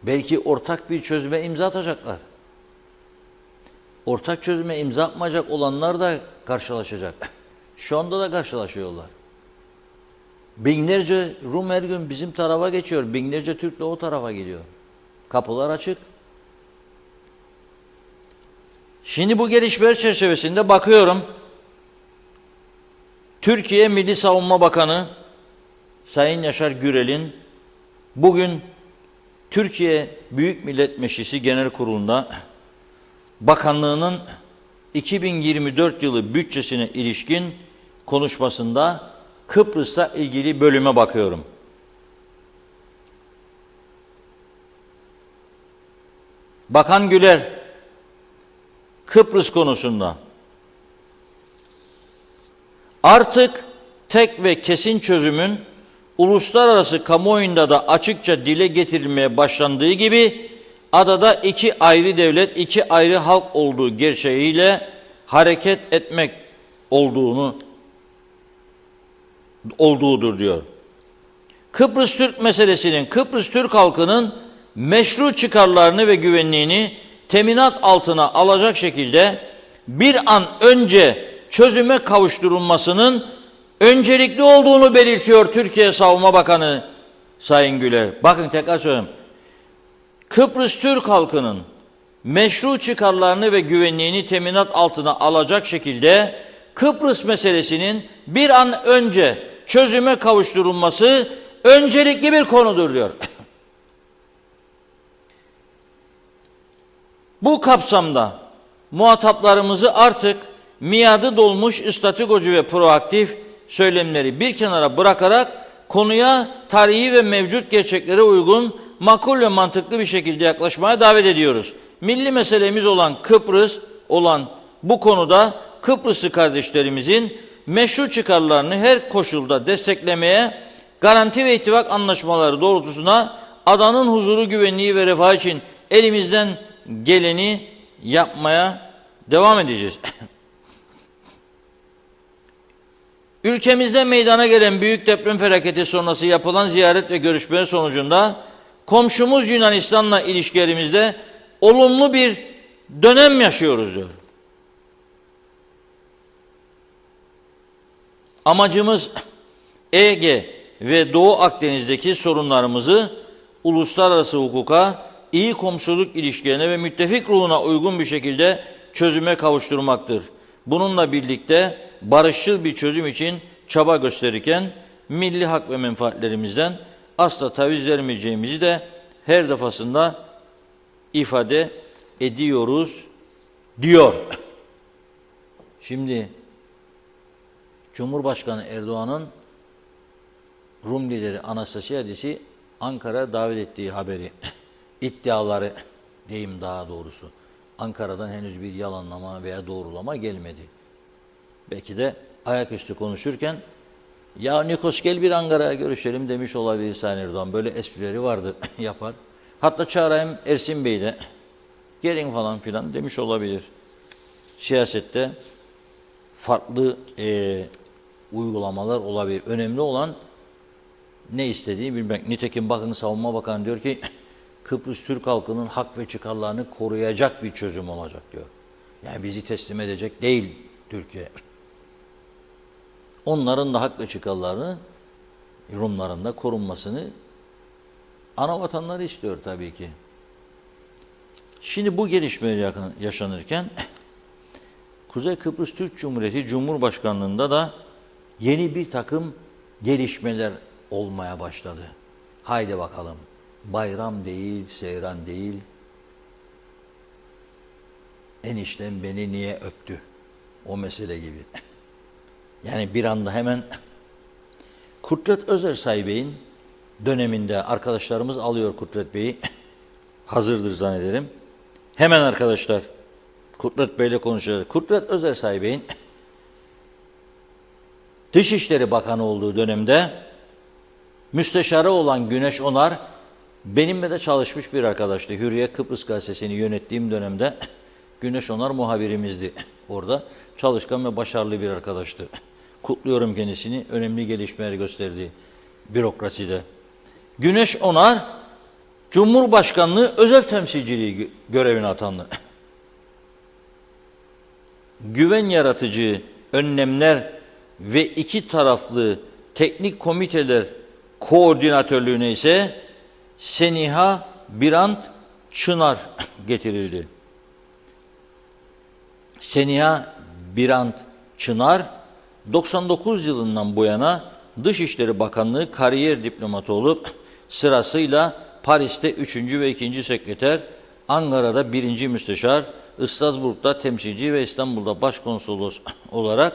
belki ortak bir çözüme imza atacaklar. Ortak çözüme imza atmayacak olanlar da karşılaşacak. Şu anda da karşılaşıyorlar. Binlerce Rum her gün bizim tarafa geçiyor. Binlerce Türk de o tarafa gidiyor. Kapılar açık. Şimdi bu gelişmeler çerçevesinde bakıyorum. Türkiye Milli Savunma Bakanı Sayın Yaşar Gürel'in bugün Türkiye Büyük Millet Meclisi Genel Kurulu'nda bakanlığının 2024 yılı bütçesine ilişkin konuşmasında Kıbrıs'la ilgili bölüme bakıyorum. Bakan Güler Kıbrıs konusunda artık tek ve kesin çözümün uluslararası kamuoyunda da açıkça dile getirilmeye başlandığı gibi adada 2 ayrı devlet, 2 ayrı halk olduğu gerçeğiyle hareket etmek olduğudur diyor. Kıbrıs Türk meselesinin, Kıbrıs Türk halkının meşru çıkarlarını ve güvenliğini teminat altına alacak şekilde bir an önce çözüme kavuşturulmasının öncelikli olduğunu belirtiyor Türkiye Savunma Bakanı Sayın Güler. Bakın tekrar söylüyorum. Kıbrıs Türk halkının meşru çıkarlarını ve güvenliğini teminat altına alacak şekilde Kıbrıs meselesinin bir an önce çözüme kavuşturulması öncelikli bir konudur diyor. Bu kapsamda muhataplarımızı artık miadı dolmuş statükocu ve proaktif söylemleri bir kenara bırakarak konuya tarihi ve mevcut gerçeklere uygun, makul ve mantıklı bir şekilde yaklaşmaya davet ediyoruz. Milli meselemiz olan Kıbrıs olan bu konuda Kıbrıslı kardeşlerimizin meşru çıkarlarını her koşulda desteklemeye, garanti ve ittifak anlaşmaları doğrultusuna adanın huzuru, güvenliği ve refahı için elimizden geleni yapmaya devam edeceğiz. Ülkemizde meydana gelen büyük deprem felaketi sonrası yapılan ziyaret ve görüşmeler sonucunda komşumuz Yunanistan'la ilişkilerimizde olumlu bir dönem yaşıyoruz diyor. Amacımız Ege ve Doğu Akdeniz'deki sorunlarımızı uluslararası hukuka, iyi komşuluk ilişkilerine ve müttefik ruhuna uygun bir şekilde çözüme kavuşturmaktır. Bununla birlikte barışçıl bir çözüm için çaba gösterirken milli hak ve menfaatlerimizden asla taviz vermeyeceğimizi de her defasında ifade ediyoruz diyor. Şimdi Cumhurbaşkanı Erdoğan'ın Rum lideri Anastasiadis'i Ankara'ya davet ettiği haberi, iddiaları diyeyim daha doğrusu. Ankara'dan henüz bir yalanlama veya doğrulama gelmedi. Belki de ayaküstü konuşurken Ya Nikos gel bir Ankara'ya görüşelim demiş olabilir Sayın Erdoğan. Böyle esprileri vardır yapar. Hatta çağırayım Ersin Bey de gelin falan filan demiş olabilir. Siyasette farklı uygulamalar olabilir. Önemli olan ne istediğini bilmek. Nitekim bakın Savunma Bakanı diyor ki Kıbrıs Türk halkının hak ve çıkarlarını koruyacak bir çözüm olacak diyor. Yani bizi teslim edecek değil Türkiye. Onların da hak ve çıkarlarını, Rumların da korunmasını ana vatanları istiyor tabii ki. Şimdi bu gelişmeler yaşanırken Kuzey Kıbrıs Türk Cumhuriyeti Cumhurbaşkanlığında da yeni bir takım gelişmeler olmaya başladı. Haydi bakalım. Bayram değil, seyran değil. Eniştem beni niye öptü? O mesele gibi. Yani bir anda hemen Kudret Özersay Bey'in döneminde arkadaşlarımız alıyor Kudret Bey'i. Hazırdır zannederim. Hemen arkadaşlar Kudret Bey'le konuşacağız. Kudret Özersay Bey'in Dışişleri Bakanı olduğu dönemde müsteşarı olan Güneş Onar benimle de çalışmış bir arkadaştı. Hürriyet Kıbrıs Gazetesi'ni yönettiğim dönemde Güneş Onar muhabirimizdi orada. Çalışkan ve başarılı bir arkadaştı. Kutluyorum kendisini. Önemli gelişmeler gösterdi bürokraside. Güneş Onar Cumhurbaşkanlığı özel temsilciliği görevine atandı. Güven yaratıcı önlemler ve iki taraflı teknik komiteler koordinatörlüğüne ise Seniha Birant Çınar getirildi. Seniha Birant Çınar 99 yılından bu yana Dışişleri Bakanlığı kariyer diplomatı olup sırasıyla Paris'te 3. ve 2. sekreter, Ankara'da 1. müsteşar, İstanbul'da temsilci ve İstanbul'da başkonsolos olarak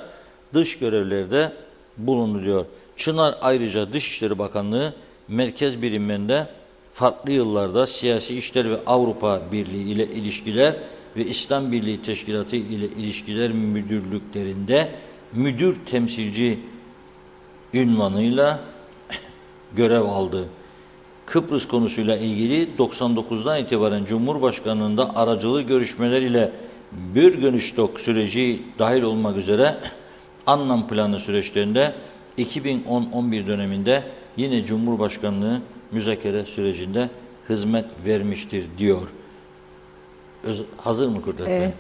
dış görevlerde bulunuyor. Çınar ayrıca Dışişleri Bakanlığı merkez birimlerinde farklı yıllarda siyasi işler ve Avrupa Birliği ile ilişkiler ve İslam Birliği Teşkilatı ile ilişkiler müdürlüklerinde müdür temsilci ünvanıyla görev aldı. Kıbrıs konusuyla ilgili 99'dan itibaren Cumhurbaşkanlığında aracılığı görüşmeler ile Bürgenstock süreci dahil olmak üzere anlam planı süreçlerinde 2010-11 döneminde yine Cumhurbaşkanlığı müzakere sürecinde hizmet vermiştir diyor. Hazır mı Kudret Bey? Evet.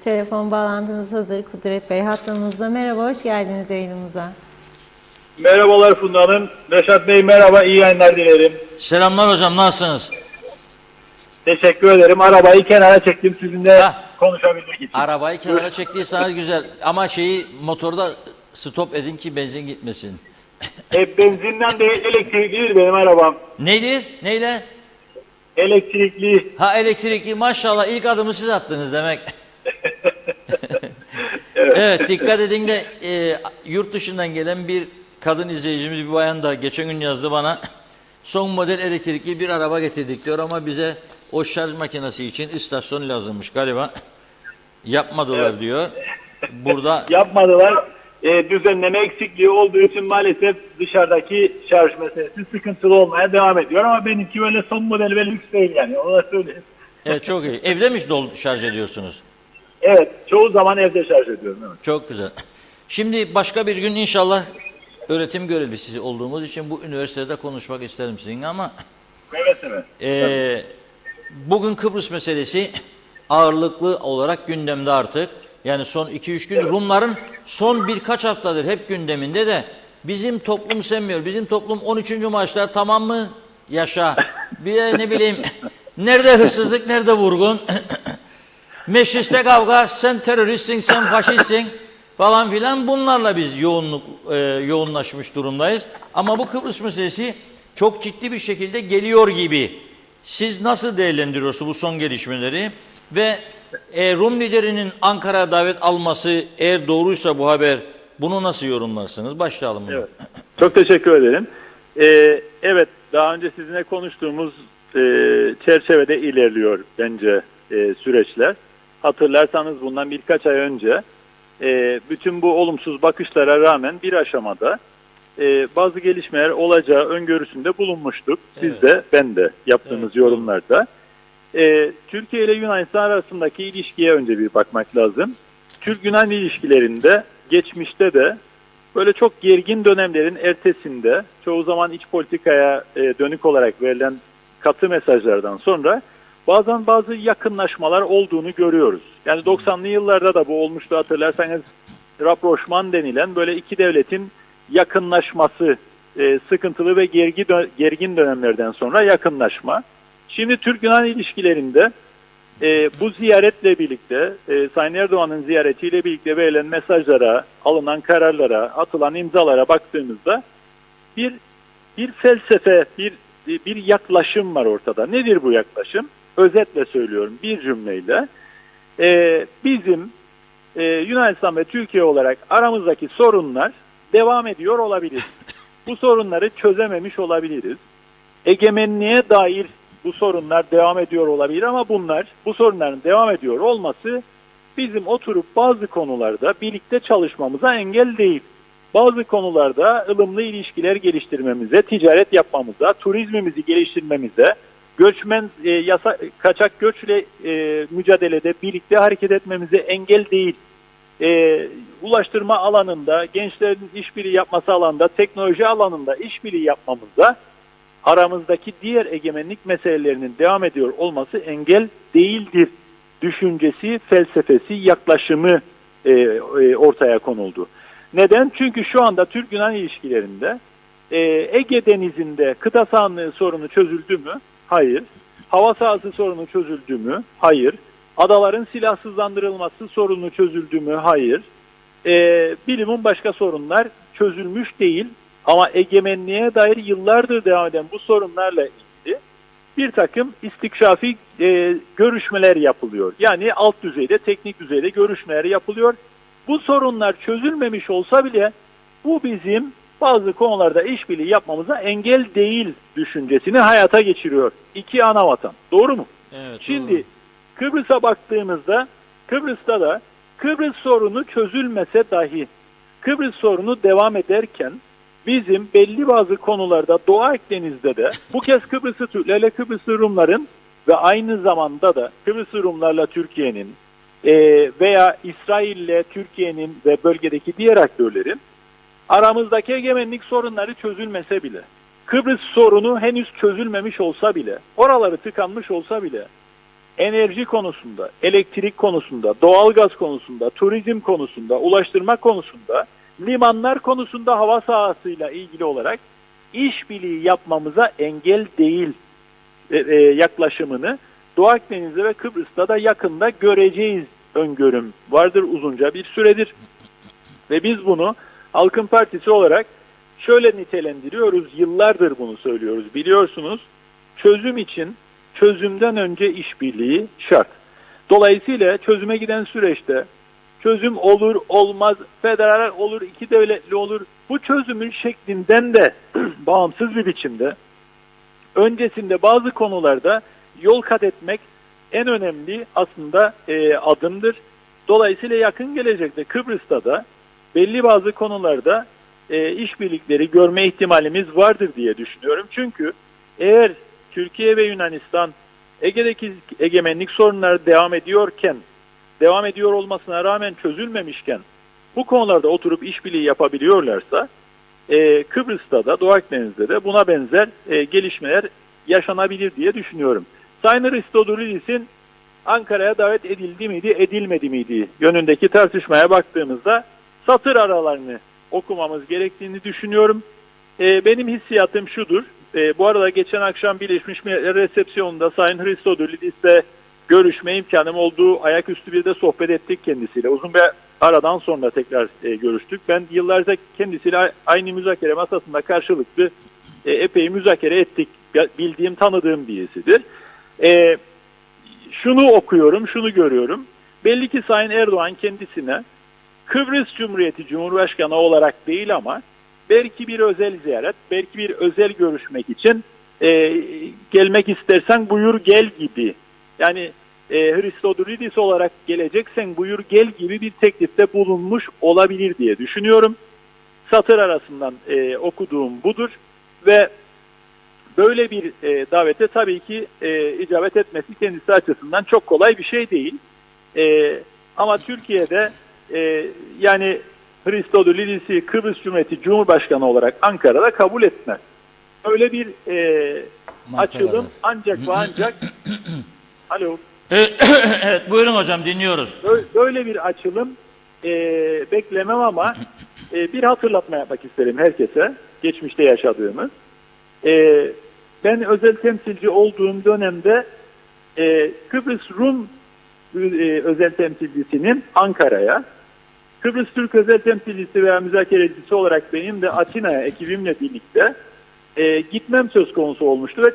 Telefon bağlantımız hazır. Kudret Bey hattımızda. Merhaba, hoş geldiniz yayınımıza. Merhabalar Funda Hanım. Reşat Bey merhaba, iyi yayınlar dilerim. Selamlar hocam, nasılsınız? Teşekkür ederim. Arabayı kenara çektim sizinle konuşabilmek için. Arabayı kenara çektiyseniz güzel ama motorda stop edin ki benzin gitmesin. Benzinden değil, elektriklidir benim arabam. Nedir? Neyle? Elektrikli. Ha elektrikli, maşallah ilk adımı siz attınız demek. Evet, dikkat edin de yurt dışından gelen bir kadın izleyicimiz, bir bayan da geçen gün yazdı bana. Son model elektrikli bir araba getirdik diyor ama bize o şarj makinesi için istasyon lazımmış galiba. Yapmadılar diyor. Burada yapmadılar. Düzenleme eksikliği olduğu için maalesef dışarıdaki şarj meselesi sıkıntılı olmaya devam ediyor ama benimki böyle son model ve lüks değil yani. Onu da söyleyeyim. Evet, çok iyi. Evde mi şarj ediyorsunuz? Evet, çoğu zaman evde şarj ediyorum. Evet. Çok güzel. Şimdi başka bir gün inşallah öğretim görevlisi olduğumuz için bu üniversitede konuşmak isterim sizinle ama evet. Bugün Kıbrıs meselesi ağırlıklı olarak gündemde artık. Yani son 2-3 gün Rumların son birkaç haftadır hep gündeminde de bizim toplum sevmiyor. Bizim toplum 13. maaşlar tamam mı? Yaşa. Bir de ne bileyim nerede hırsızlık, nerede vurgun? Mecliste kavga, sen teröristsin, sen faşistsin falan filan, bunlarla biz yoğunlaşmış durumdayız. Ama bu Kıbrıs meselesi çok ciddi bir şekilde geliyor gibi. Siz nasıl değerlendiriyorsunuz bu son gelişmeleri? Ve Rum liderinin Ankara'ya davet alması, eğer doğruysa bu haber, bunu nasıl yorumlarsınız? Başlayalım. Evet. Çok teşekkür ederim. Evet, daha önce sizinle konuştuğumuz çerçevede ilerliyor bence süreçler. Hatırlarsanız bundan birkaç ay önce bütün bu olumsuz bakışlara rağmen bir aşamada bazı gelişmeler olacağı öngörüsünde bulunmuştuk. Siz Evet. de, ben de yaptığımız Evet, yorumlarda. Türkiye ile Yunanistan arasındaki ilişkiye önce bir bakmak lazım. Türk-Yunan ilişkilerinde geçmişte de böyle çok gergin dönemlerin ertesinde çoğu zaman iç politikaya dönük olarak verilen katı mesajlardan sonra bazen bazı yakınlaşmalar olduğunu görüyoruz. Yani 90'lı yıllarda da bu olmuştu, hatırlarsanız rapprochement denilen böyle iki devletin yakınlaşması, sıkıntılı ve gergin dönemlerden sonra yakınlaşma. Şimdi Türk-Yunan ilişkilerinde bu ziyaretle birlikte, Sayın Erdoğan'ın ziyaretiyle birlikte verilen mesajlara, alınan kararlara, atılan imzalara baktığımızda bir felsefe, bir yaklaşım var ortada. Nedir bu yaklaşım? Özetle söylüyorum bir cümleyle. Bizim Yunanistan ve Türkiye olarak aramızdaki sorunlar devam ediyor olabilir. Bu sorunları çözememiş olabiliriz. Egemenliğe dair bu sorunlar devam ediyor olabilir ama bu sorunların devam ediyor olması bizim oturup bazı konularda birlikte çalışmamıza engel değil. Bazı konularda ılımlı ilişkiler geliştirmemize, ticaret yapmamıza, turizmimizi geliştirmemize, kaçak göçle mücadelede birlikte hareket etmemize engel değil. Ulaştırma alanında, gençlerin işbirliği yapması alanında, teknoloji alanında işbirliği yapmamıza, aramızdaki diğer egemenlik meselelerinin devam ediyor olması engel değildir düşüncesi, felsefesi, yaklaşımı ortaya konuldu. Neden? Çünkü şu anda Türk-Yunan ilişkilerinde Ege Denizi'nde kıta sahanlığı sorunu çözüldü mü? Hayır. Hava sahası sorunu çözüldü mü? Hayır. Adaların silahsızlandırılması sorunu çözüldü mü? Hayır. Bilimum başka sorunlar çözülmüş değil. Ama egemenliğe dair yıllardır devam eden bu sorunlarla ilgili bir takım istikşafi görüşmeler yapılıyor. Yani alt düzeyde, teknik düzeyde görüşmeler yapılıyor. Bu sorunlar çözülmemiş olsa bile bu bizim bazı konularda işbirliği yapmamıza engel değil düşüncesini hayata geçiriyor. İki ana vatan. Doğru mu? Evet, Şimdi doğru. Kıbrıs'a baktığımızda Kıbrıs'ta da Kıbrıs sorunu çözülmese dahi Kıbrıs sorunu devam ederken bizim belli bazı konularda Doğu Akdeniz'de de bu kez Kıbrıslı Türklerle Kıbrıslı Rumların ve aynı zamanda da Kıbrıslı Rumlarla Türkiye'nin veya İsrail'le Türkiye'nin ve bölgedeki diğer aktörlerin aramızdaki egemenlik sorunları çözülmese bile, Kıbrıs sorunu henüz çözülmemiş olsa bile, oraları tıkanmış olsa bile enerji konusunda, elektrik konusunda, doğalgaz konusunda, turizm konusunda, ulaştırma konusunda, limanlar konusunda hava sahasıyla ilgili olarak işbirliği yapmamıza engel değil yaklaşımını Doğu Akdeniz'de ve Kıbrıs'ta da yakında göreceğiz öngörüm vardır uzunca bir süredir. Ve biz bunu Halkın Partisi olarak şöyle nitelendiriyoruz, yıllardır bunu söylüyoruz. Biliyorsunuz, çözüm için çözümden önce işbirliği şart. Dolayısıyla çözüme giden süreçte çözüm olur, olmaz, federal olur, iki devletli olur. Bu çözümün şeklinden de bağımsız bir biçimde öncesinde bazı konularda yol kat etmek en önemli aslında adımdır. Dolayısıyla yakın gelecekte Kıbrıs'ta da belli bazı konularda işbirlikleri görme ihtimalimiz vardır diye düşünüyorum. Çünkü eğer Türkiye ve Yunanistan Ege'deki egemenlik sorunları devam ediyor olmasına rağmen çözülmemişken bu konularda oturup işbirliği yapabiliyorlarsa Kıbrıs'ta da Doğu Akdeniz'de de buna benzer gelişmeler yaşanabilir diye düşünüyorum. Sayın Christodoulidis'in Ankara'ya davet edildi miydi, edilmedi miydi yönündeki tartışmaya baktığımızda satır aralarını okumamız gerektiğini düşünüyorum. Benim hissiyatım şudur. Bu arada geçen akşam Birleşmiş Milletler resepsiyonunda Sayın Christodoulidis'le görüşme imkanım olduğu, ayaküstü bir de sohbet ettik kendisiyle. Uzun bir aradan sonra tekrar görüştük. Ben yıllarca kendisiyle aynı müzakere masasında karşılıklı epey müzakere ettik. Bildiğim, tanıdığım birisidir. Şunu okuyorum, şunu görüyorum. Belli ki Sayın Erdoğan kendisine Kıbrıs Cumhuriyeti Cumhurbaşkanı olarak değil ama belki bir özel ziyaret, belki bir özel görüşmek için gelmek istersen buyur gel gibi. Yani Christodoulidis olarak geleceksen buyur gel gibi bir teklifte bulunmuş olabilir diye düşünüyorum. satır arasından okuduğum budur ve böyle bir davete tabii ki icabet etmesi kendisi açısından çok kolay bir şey değil. Ama Türkiye'de yani Hristodoulidis'i Kıbrıs Cumhuriyeti Cumhurbaşkanı olarak Ankara'da kabul etmez. Öyle bir açılım ancak ve ancak alo. Evet, buyurun hocam, dinliyoruz. Böyle bir açılım beklemem ama bir hatırlatma yapmak isterim herkese geçmişte yaşadığımız. Ben özel temsilci olduğum dönemde Kıbrıs Rum özel temsilcisinin Ankara'ya, Kıbrıs Türk özel temsilcisi veya müzakerecisi olarak benim de Atina'ya ekibimle birlikte gitmem söz konusu olmuştu ve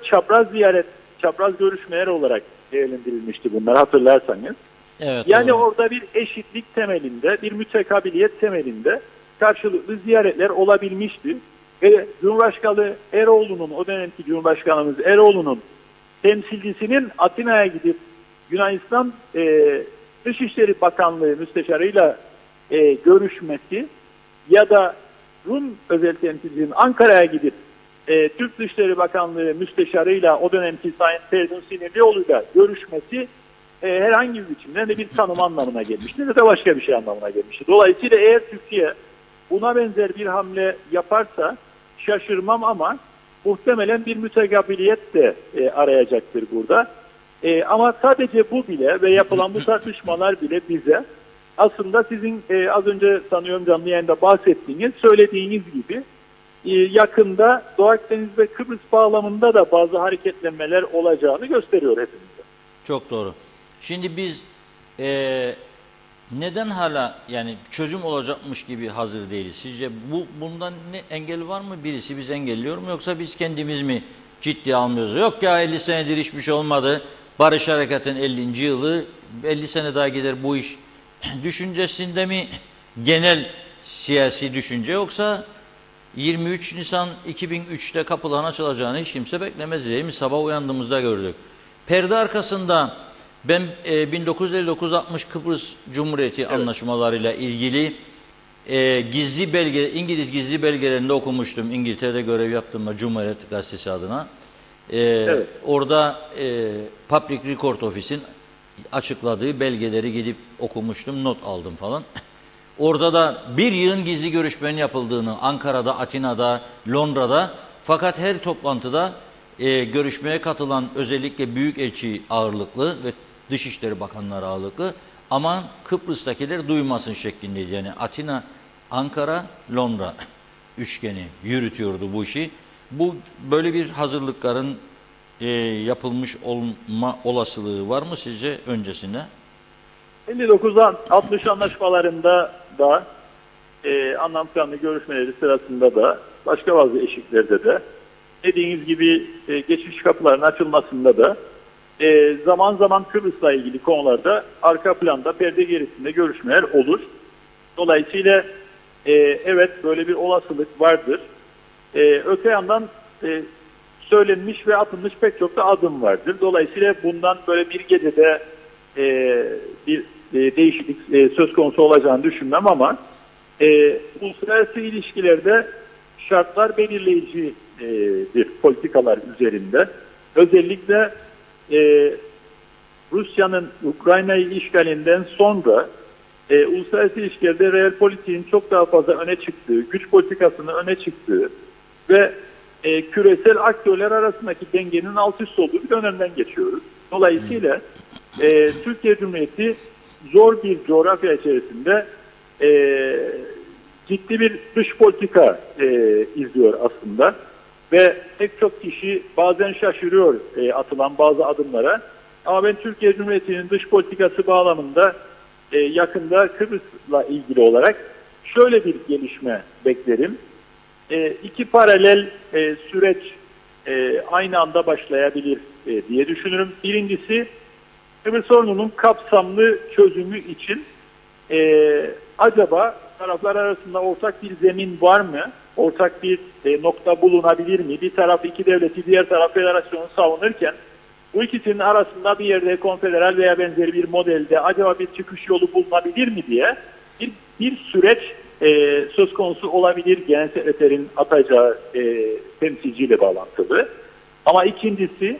çapraz görüşmeler olarak değerlendirilmişti bunlar, hatırlarsanız. Evet, yani doğru. orada bir eşitlik temelinde, bir mütekabiliyet temelinde karşılıklı ziyaretler olabilmişti. Ve Cumhurbaşkanı Eroğlu'nun, o dönemki Cumhurbaşkanımız Eroğlu'nun temsilcisinin Atina'ya gidip Yunanistan Dışişleri Bakanlığı müsteşarıyla görüşmesi ya da Rum özel temsilcinin Ankara'ya gidip Türk Dışişleri Bakanlığı müsteşarıyla, o dönemki Sayın Feridun Sinirlioğlu'yla görüşmesi herhangi bir biçimde ne bir tanım anlamına gelmişti ne de başka bir şey anlamına gelmişti. Dolayısıyla eğer Türkiye buna benzer bir hamle yaparsa şaşırmam ama muhtemelen bir mütekabiliyet de arayacaktır burada. Ama sadece bu bile ve yapılan bu tartışmalar bile bize aslında sizin az önce sanıyorum canlı yayında bahsettiğiniz, söylediğiniz gibi yakında Doğu Akdeniz ve Kıbrıs bağlamında da bazı hareketlenmeler olacağını gösteriyor hepimize. Çok doğru. Şimdi biz neden hala yani çözüm olacakmış gibi hazır değiliz? Sizce bundan ne engel var mı? Birisi bizi engelliyor mu, yoksa biz kendimiz mi ciddiye almıyoruz? Yok ya, 50 senedir hiçbir şey olmadı. Barış Harekatı'nın 50. yılı, 50 sene daha gider bu iş düşüncesinde mi genel siyasi düşünce, yoksa 23 Nisan 2003'te kapıların açılacağını hiç kimse beklemez değil mi? Sabah uyandığımızda gördük. Perde arkasında ben 1959-60 Kıbrıs Cumhuriyeti anlaşmalarıyla ilgili gizli belge, İngiliz gizli belgelerinde okumuştum. İngiltere'de görev yaptığımda Cumhuriyet Gazetesi adına. Orada Public Record Office'in açıkladığı belgeleri gidip okumuştum, not aldım falan. Orada da bir yığın gizli görüşmenin yapıldığını, Ankara'da, Atina'da, Londra'da, fakat her toplantıda görüşmeye katılan özellikle büyükelçi ağırlıklı ve Dışişleri Bakanları ağırlıklı, aman Kıbrıs'takiler duymasın şeklindeydi. Yani Atina, Ankara, Londra üçgeni yürütüyordu bu işi. Bu böyle bir hazırlıkların yapılmış olma olasılığı var mı sizce öncesinde? 59-60 anlaşmalarında da anlam planlı görüşmeleri sırasında da başka bazı eşiklerde de dediğiniz gibi geçiş kapılarının açılmasında da zaman zaman Kıbrıs'la ilgili konularda arka planda, perde gerisinde görüşmeler olur. Dolayısıyla evet, böyle bir olasılık vardır. Öte yandan söylenmiş ve atılmış pek çok da adım vardır. Dolayısıyla bundan böyle bir gecede bir değişiklik söz konusu olacağını düşünmem ama uluslararası ilişkilerde şartlar belirleyicidir politikalar üzerinde. Özellikle Rusya'nın Ukrayna'yı işgalinden sonra uluslararası ilişkilerde realpolitiğin çok daha fazla öne çıktığı, güç politikasının öne çıktığı ve küresel aktörler arasındaki dengenin alt üst olduğu bir dönemden geçiyoruz. Dolayısıyla Türkiye Cumhuriyeti zor bir coğrafya içerisinde ciddi bir dış politika izliyor aslında. Ve pek çok kişi bazen şaşırıyor atılan bazı adımlara. Ama ben Türkiye Cumhuriyeti'nin dış politikası bağlamında yakında Kıbrıs'la ilgili olarak şöyle bir gelişme beklerim. İki paralel süreç aynı anda başlayabilir diye düşünürüm. Birincisi, Kıbrıs sorununun kapsamlı çözümü için acaba taraflar arasında ortak bir zemin var mı? Ortak bir nokta bulunabilir mi? Bir taraf iki devleti, diğer taraf federasyonu savunurken bu ikisinin arasında bir yerde konfederal veya benzeri bir modelde acaba bir çıkış yolu bulunabilir mi diye bir süreç söz konusu olabilir genel sekreterin atacağı temsilciyle bağlantılı. Ama ikincisi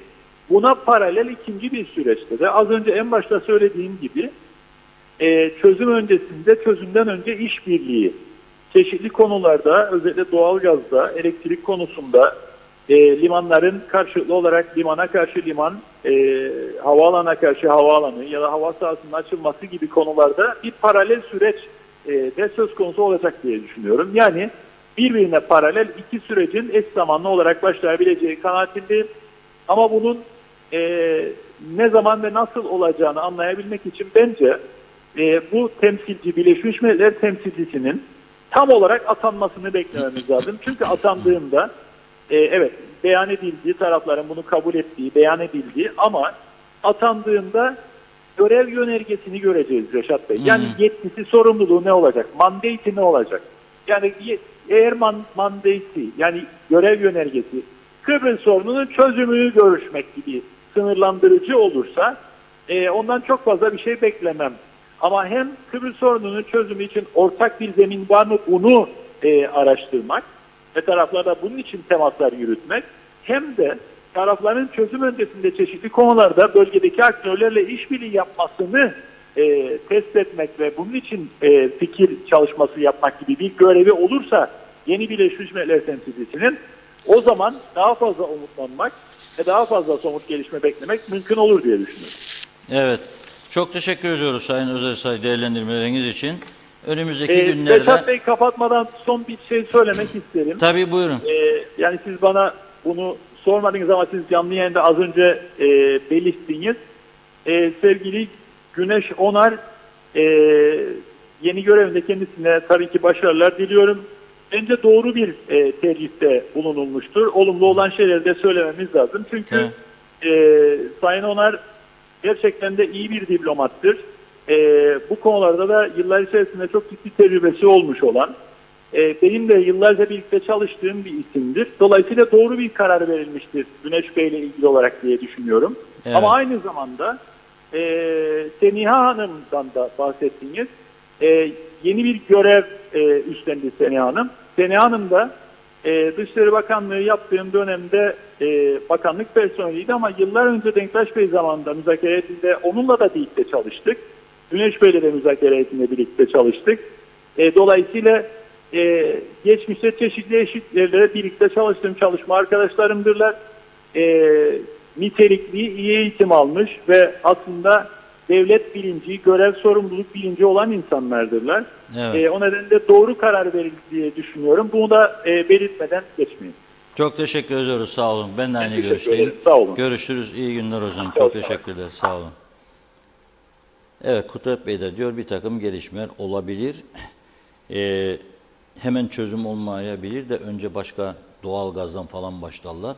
buna paralel ikinci bir süreçte de az önce en başta söylediğim gibi çözüm öncesinde çözümden önce işbirliği çeşitli konularda özellikle doğalgazda, elektrik konusunda limanların karşılıklı olarak limana karşı liman, havaalanına karşı havaalanı ya da hava sahasının açılması gibi konularda bir paralel süreç de söz konusu olacak diye düşünüyorum. Yani birbirine paralel iki sürecin eş zamanlı olarak başlayabileceği kanaatindeyim. Ama bunun ne zaman ve nasıl olacağını anlayabilmek için bence bu temsilci, Birleşmiş Milletler temsilcisinin tam olarak atanmasını beklememiz lazım. Çünkü atandığında evet beyan edildiği, tarafların bunu kabul ettiği, beyan edildiği ama atandığında görev yönergesini göreceğiz Reşat Bey. Yani yetkisi, sorumluluğu ne olacak? Mandate'i ne olacak? Yani eğer mandate'i yani görev yönergesi Kıbrıs sorununun çözümünü görüşmek gibi sınırlandırıcı olursa ondan çok fazla bir şey beklemem. Ama hem Kıbrıs sorununun çözümü için ortak bir zemin var mı bunu araştırmak ve taraflarda bunun için temaslar yürütmek hem de tarafların çözüm öncesinde çeşitli konularda bölgedeki aktörlerle işbirliği yapmasını test etmek ve bunun için fikir çalışması yapmak gibi bir görevi olursa yeni Birleşmiş Milletler temsilcisinin o zaman daha fazla umutlanmak ve daha fazla somut gelişme beklemek mümkün olur diye düşünüyorum. Evet. Çok teşekkür ediyoruz Sayın Özersay değerlendirmeleriniz için. Önümüzdeki günlerde... Reşat Bey kapatmadan son bir şey söylemek isterim. Tabii buyurun. Yani siz bana bunu sormadınız ama siz canlı yayında az önce belirttiniz. Sevgili Güneş Onar yeni görevinde kendisine tabii ki başarılar diliyorum. Bence doğru bir tercihte bulunulmuştur. Olumlu olan şeyleri de söylememiz lazım. Çünkü Sayın Onar gerçekten de iyi bir diplomattır. Bu konularda da yıllar içerisinde çok ciddi tecrübesi olmuş olan, benim de yıllarca birlikte çalıştığım bir isimdir. Dolayısıyla doğru bir karar verilmiştir Güneş Bey ile ilgili olarak diye düşünüyorum. Evet. Ama aynı zamanda Seniha Hanım'dan da bahsettiniz. Yeni bir görev üstlendi Seniha Hanım. Seniha Hanım da Dışişleri Bakanlığı yaptığım dönemde bakanlık personeliydi ama yıllar önce Denktaş Bey zamanında müzakere heyetinde onunla da birlikte çalıştık. Güneş Bey'le de müzakere heyetinde birlikte çalıştık. Dolayısıyla geçmişte çeşitli eşitlerde birlikte çalıştığım çalışma arkadaşlarımdırlar. Nitelikli, iyi eğitim almış ve aslında devlet bilinci, görev sorumluluk bilinci olan insanlardırlar. Evet. O nedenle doğru karar verildi diye düşünüyorum. Bunu da belirtmeden geçmeyin. Çok teşekkür ediyoruz. Sağ olun. Ben de aynı görüşteyim. Sağ olun. Görüşürüz. İyi günler hocam. Çok teşekkür ederiz. Sağ olun. Evet, Kutlualp Bey de diyor bir takım gelişmeler olabilir. Hemen çözüm olmayabilir de önce başka doğal gazdan falan başlarlar.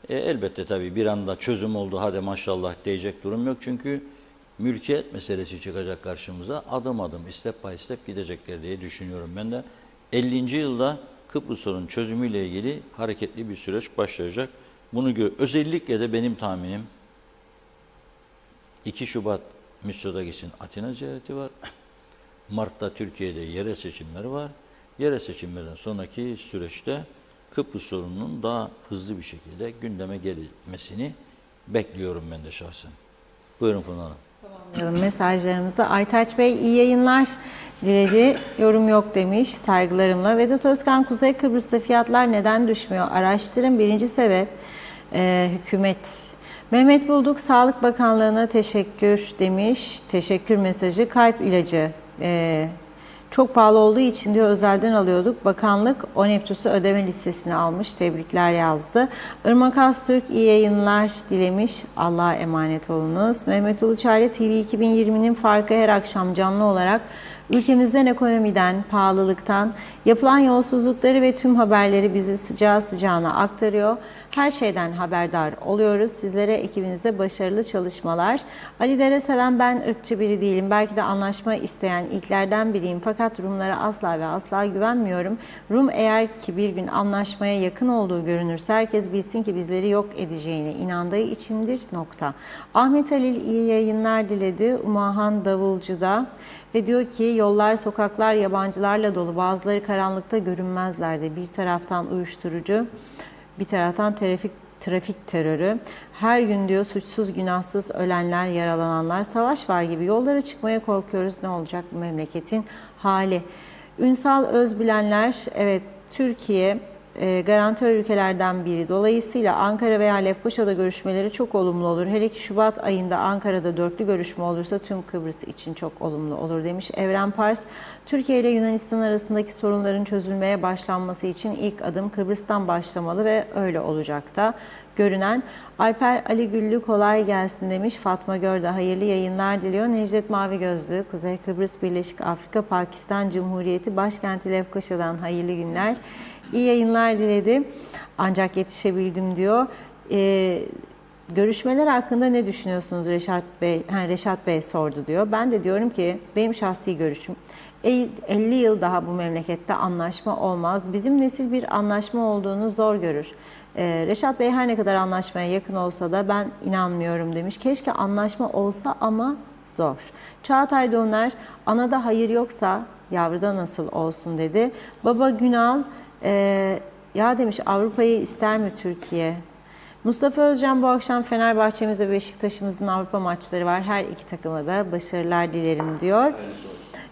Elbette tabii bir anda çözüm oldu hadi maşallah diyecek durum yok. Çünkü mülkiyet meselesi çıkacak karşımıza. Adım adım, step by step gidecekler diye düşünüyorum ben de. 50. yılda Kıbrıs sorunun çözümüyle ilgili hareketli bir süreç başlayacak. Bunu özellikle de benim tahminim 2 Şubat Mitsotakis'in Atina ziyareti var. Mart'ta Türkiye'de yerel seçimleri var. Yerel seçimlerden sonraki süreçte Kıbrıs sorununun daha hızlı bir şekilde gündeme gelmesini bekliyorum ben de şahsen. Buyurun Funda Hanım. Tamamlayalım mesajlarımızı. Aytaç Bey iyi yayınlar diledi. Yorum yok demiş saygılarımla. Vedat Özkan Kuzey Kıbrıs'ta fiyatlar neden düşmüyor? Araştırın. Birinci sebep hükümet. Mehmet Bulduk Sağlık Bakanlığı'na teşekkür demiş. Teşekkür mesajı. Kalp ilacı çok pahalı olduğu için diyor özelden alıyorduk. Bakanlık Oneptus'u ödeme listesine almış. Tebrikler yazdı. Irmak Astürk iyi yayınlar dilemiş. Allah'a emanet olunuz. Mehmet Uluçaylı TV 2020'nin farkı her akşam canlı olarak ülkemizden ekonomiden, pahalılıktan, yapılan yolsuzlukları ve tüm haberleri bizi sıcağı sıcağına aktarıyor. Her şeyden haberdar oluyoruz. Sizlere ekibinizde başarılı çalışmalar. Ali Dereseven ben ırkçı biri değilim. Belki de anlaşma isteyen ilklerden biriyim. Fakat Rumlara asla ve asla güvenmiyorum. Rum eğer ki bir gün anlaşmaya yakın olduğu görünürse herkes bilsin ki bizleri yok edeceğine inandığı içindir. Nokta. Ahmet Halil iyi yayınlar diledi. Umahan Davulcu'da ve diyor ki yollar, sokaklar yabancılarla dolu. Bazıları karanlıkta görünmezlerdi. Bir taraftan uyuşturucu, bir taraftan trafik terörü. Her gün diyor suçsuz günahsız ölenler, yaralananlar, savaş var gibi. Yollara çıkmaya korkuyoruz. Ne olacak bu memleketin hali? Ünsal Özbilenler, evet Türkiye garantör ülkelerden biri. Dolayısıyla Ankara veya Lefkoşa'da görüşmeleri çok olumlu olur. Hele ki Şubat ayında Ankara'da dörtlü görüşme olursa tüm Kıbrıs için çok olumlu olur demiş Evren Pars. Türkiye ile Yunanistan arasındaki sorunların çözülmeye başlanması için ilk adım Kıbrıs'tan başlamalı ve öyle olacak da görünen. Alper Ali Güllü kolay gelsin demiş. Fatma Görde hayırlı yayınlar diliyor. Necdet Mavi Gözlü, Kuzey Kıbrıs Birleşik Afrika Pakistan Cumhuriyeti başkenti Lefkoşa'dan hayırlı günler. İyi yayınlar diledi. Ancak yetişebildim diyor. Görüşmeler hakkında ne düşünüyorsunuz Reşat Bey? Reşat Bey sordu diyor. Ben de diyorum ki benim şahsi görüşüm 50 yıl daha bu memlekette anlaşma olmaz. Bizim nesil bir anlaşma olduğunu zor görür. Reşat Bey her ne kadar anlaşmaya yakın olsa da ben inanmıyorum demiş. Keşke anlaşma olsa ama zor. Çağatay Doner, anada hayır yoksa yavruda nasıl olsun dedi. Baba Günal, ya demiş Avrupa'yı ister mi Türkiye? Mustafa Özcan, bu akşam Fenerbahçe'miz ve Beşiktaş'ımızın Avrupa maçları var. Her iki takıma da başarılar dilerim diyor.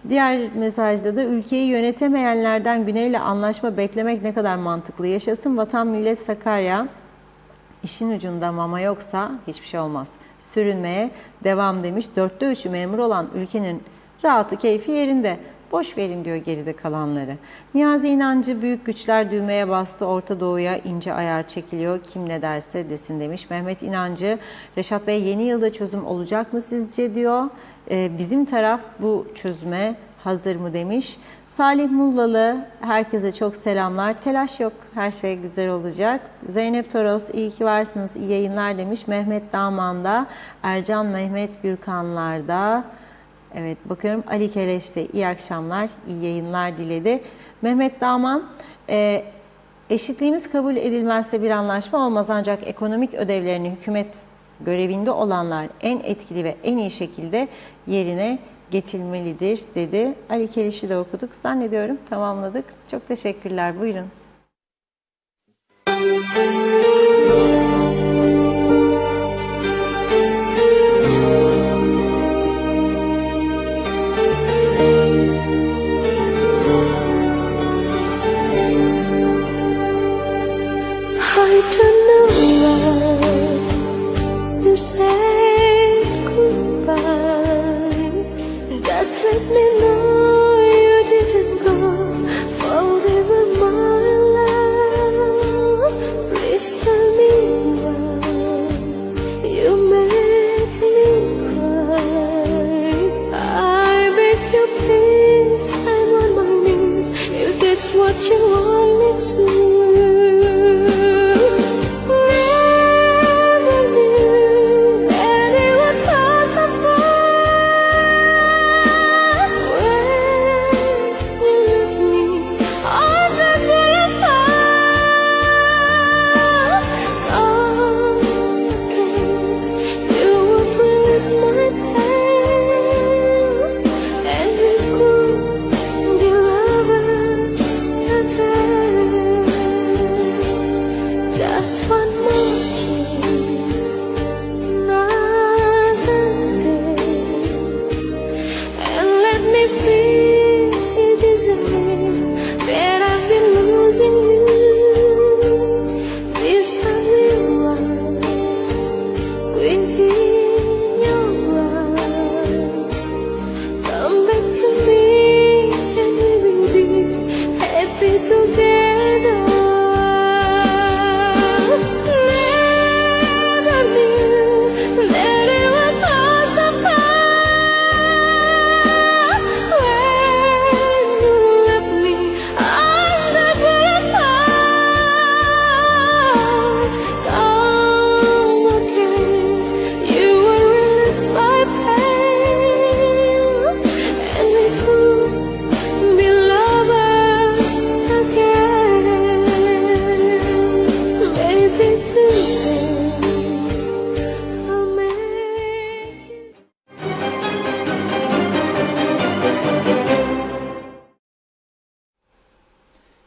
Diğer mesajda da ülkeyi yönetemeyenlerden Güney'le anlaşma beklemek ne kadar mantıklı. Yaşasın vatan millet Sakarya. İşin ucunda mama yoksa hiçbir şey olmaz. Sürünmeye devam demiş. 4'te 3'ü memur olan ülkenin rahatı keyfi yerinde. Boş verin diyor geride kalanları. Niyazi İnancı, büyük güçler düğmeye bastı. Orta Doğu'ya ince ayar çekiliyor. Kim ne derse desin demiş. Mehmet İnancı, Reşat Bey yeni yılda çözüm olacak mı sizce diyor. Bizim taraf bu çözüme hazır mı demiş. Salih Mullalı, herkese çok selamlar. Telaş yok, her şey güzel olacak. Zeynep Toros, iyi ki varsınız, iyi yayınlar demiş. Mehmet Daman'da, Ercan Mehmet Gürkanlar'da. Evet bakıyorum Ali Keleş'te iyi akşamlar, iyi yayınlar diledi. Mehmet Daman, eşitliğimiz kabul edilmezse bir anlaşma olmaz ancak ekonomik ödevlerini hükümet görevinde olanlar en etkili ve en iyi şekilde yerine getirilmelidir dedi. Ali Keleş'i de okuduk. Zannediyorum tamamladık. Çok teşekkürler. Buyurun. Please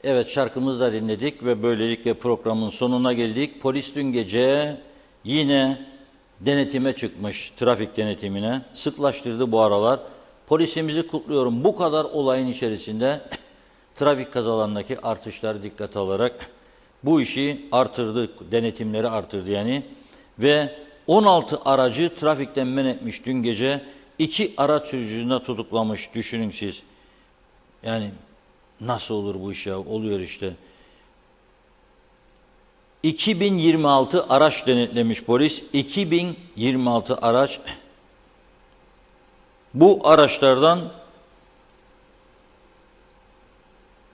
Evet, şarkımızı da dinledik ve böylelikle programın sonuna geldik. Polis dün gece yine denetime çıkmış, trafik denetimine. Sıklaştırdı bu aralar. Polisimizi kutluyorum. Bu kadar olayın içerisinde trafik kazalarındaki artışları dikkate alarak bu işi artırdı, denetimleri artırdı yani. Ve 16 aracı trafikten men etmiş dün gece. 2 araç sürücüsünü tutuklamış, düşünün siz. Yani nasıl olur bu iş ya? Oluyor işte. 2026 araç denetlemiş polis. 2026 araç. Bu araçlardan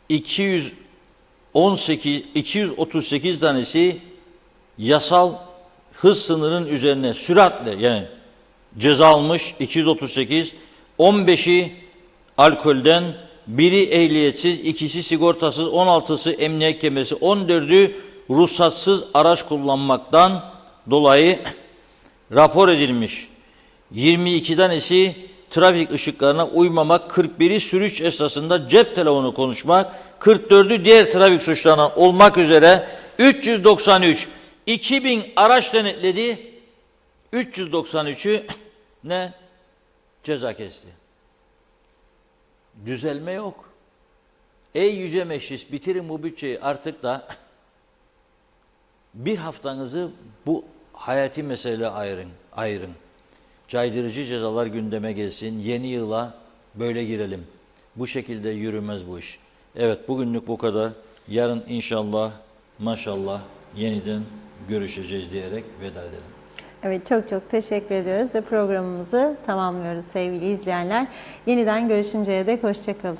238 tanesi yasal hız sınırının üzerine süratle yani ceza almış. 238, 15'i alkolden, biri ehliyetsiz, ikisi sigortasız, 16'sı emniyet kemersiz, 14'ü ruhsatsız araç kullanmaktan dolayı rapor edilmiş. 22 tanesi trafik ışıklarına uymamak, 41'i sürüş esnasında cep telefonu konuşmak, 44'ü diğer trafik suçlarından olmak üzere 393, 2000 araç denetledi, 393'ü ne? Ceza kesti. Düzelme yok. Ey yüce meclis, bitirin bu bütçeyi artık da bir haftanızı bu hayati meseleye ayırın. Caydırıcı cezalar gündeme gelsin. Yeni yıla böyle girelim. Bu şekilde yürümez bu iş. Evet, bugünlük bu kadar. Yarın inşallah, maşallah yeniden görüşeceğiz diyerek veda edelim. Evet, çok çok teşekkür ediyoruz ve programımızı tamamlıyoruz sevgili izleyenler. Yeniden görüşünceye dek hoşça kalın.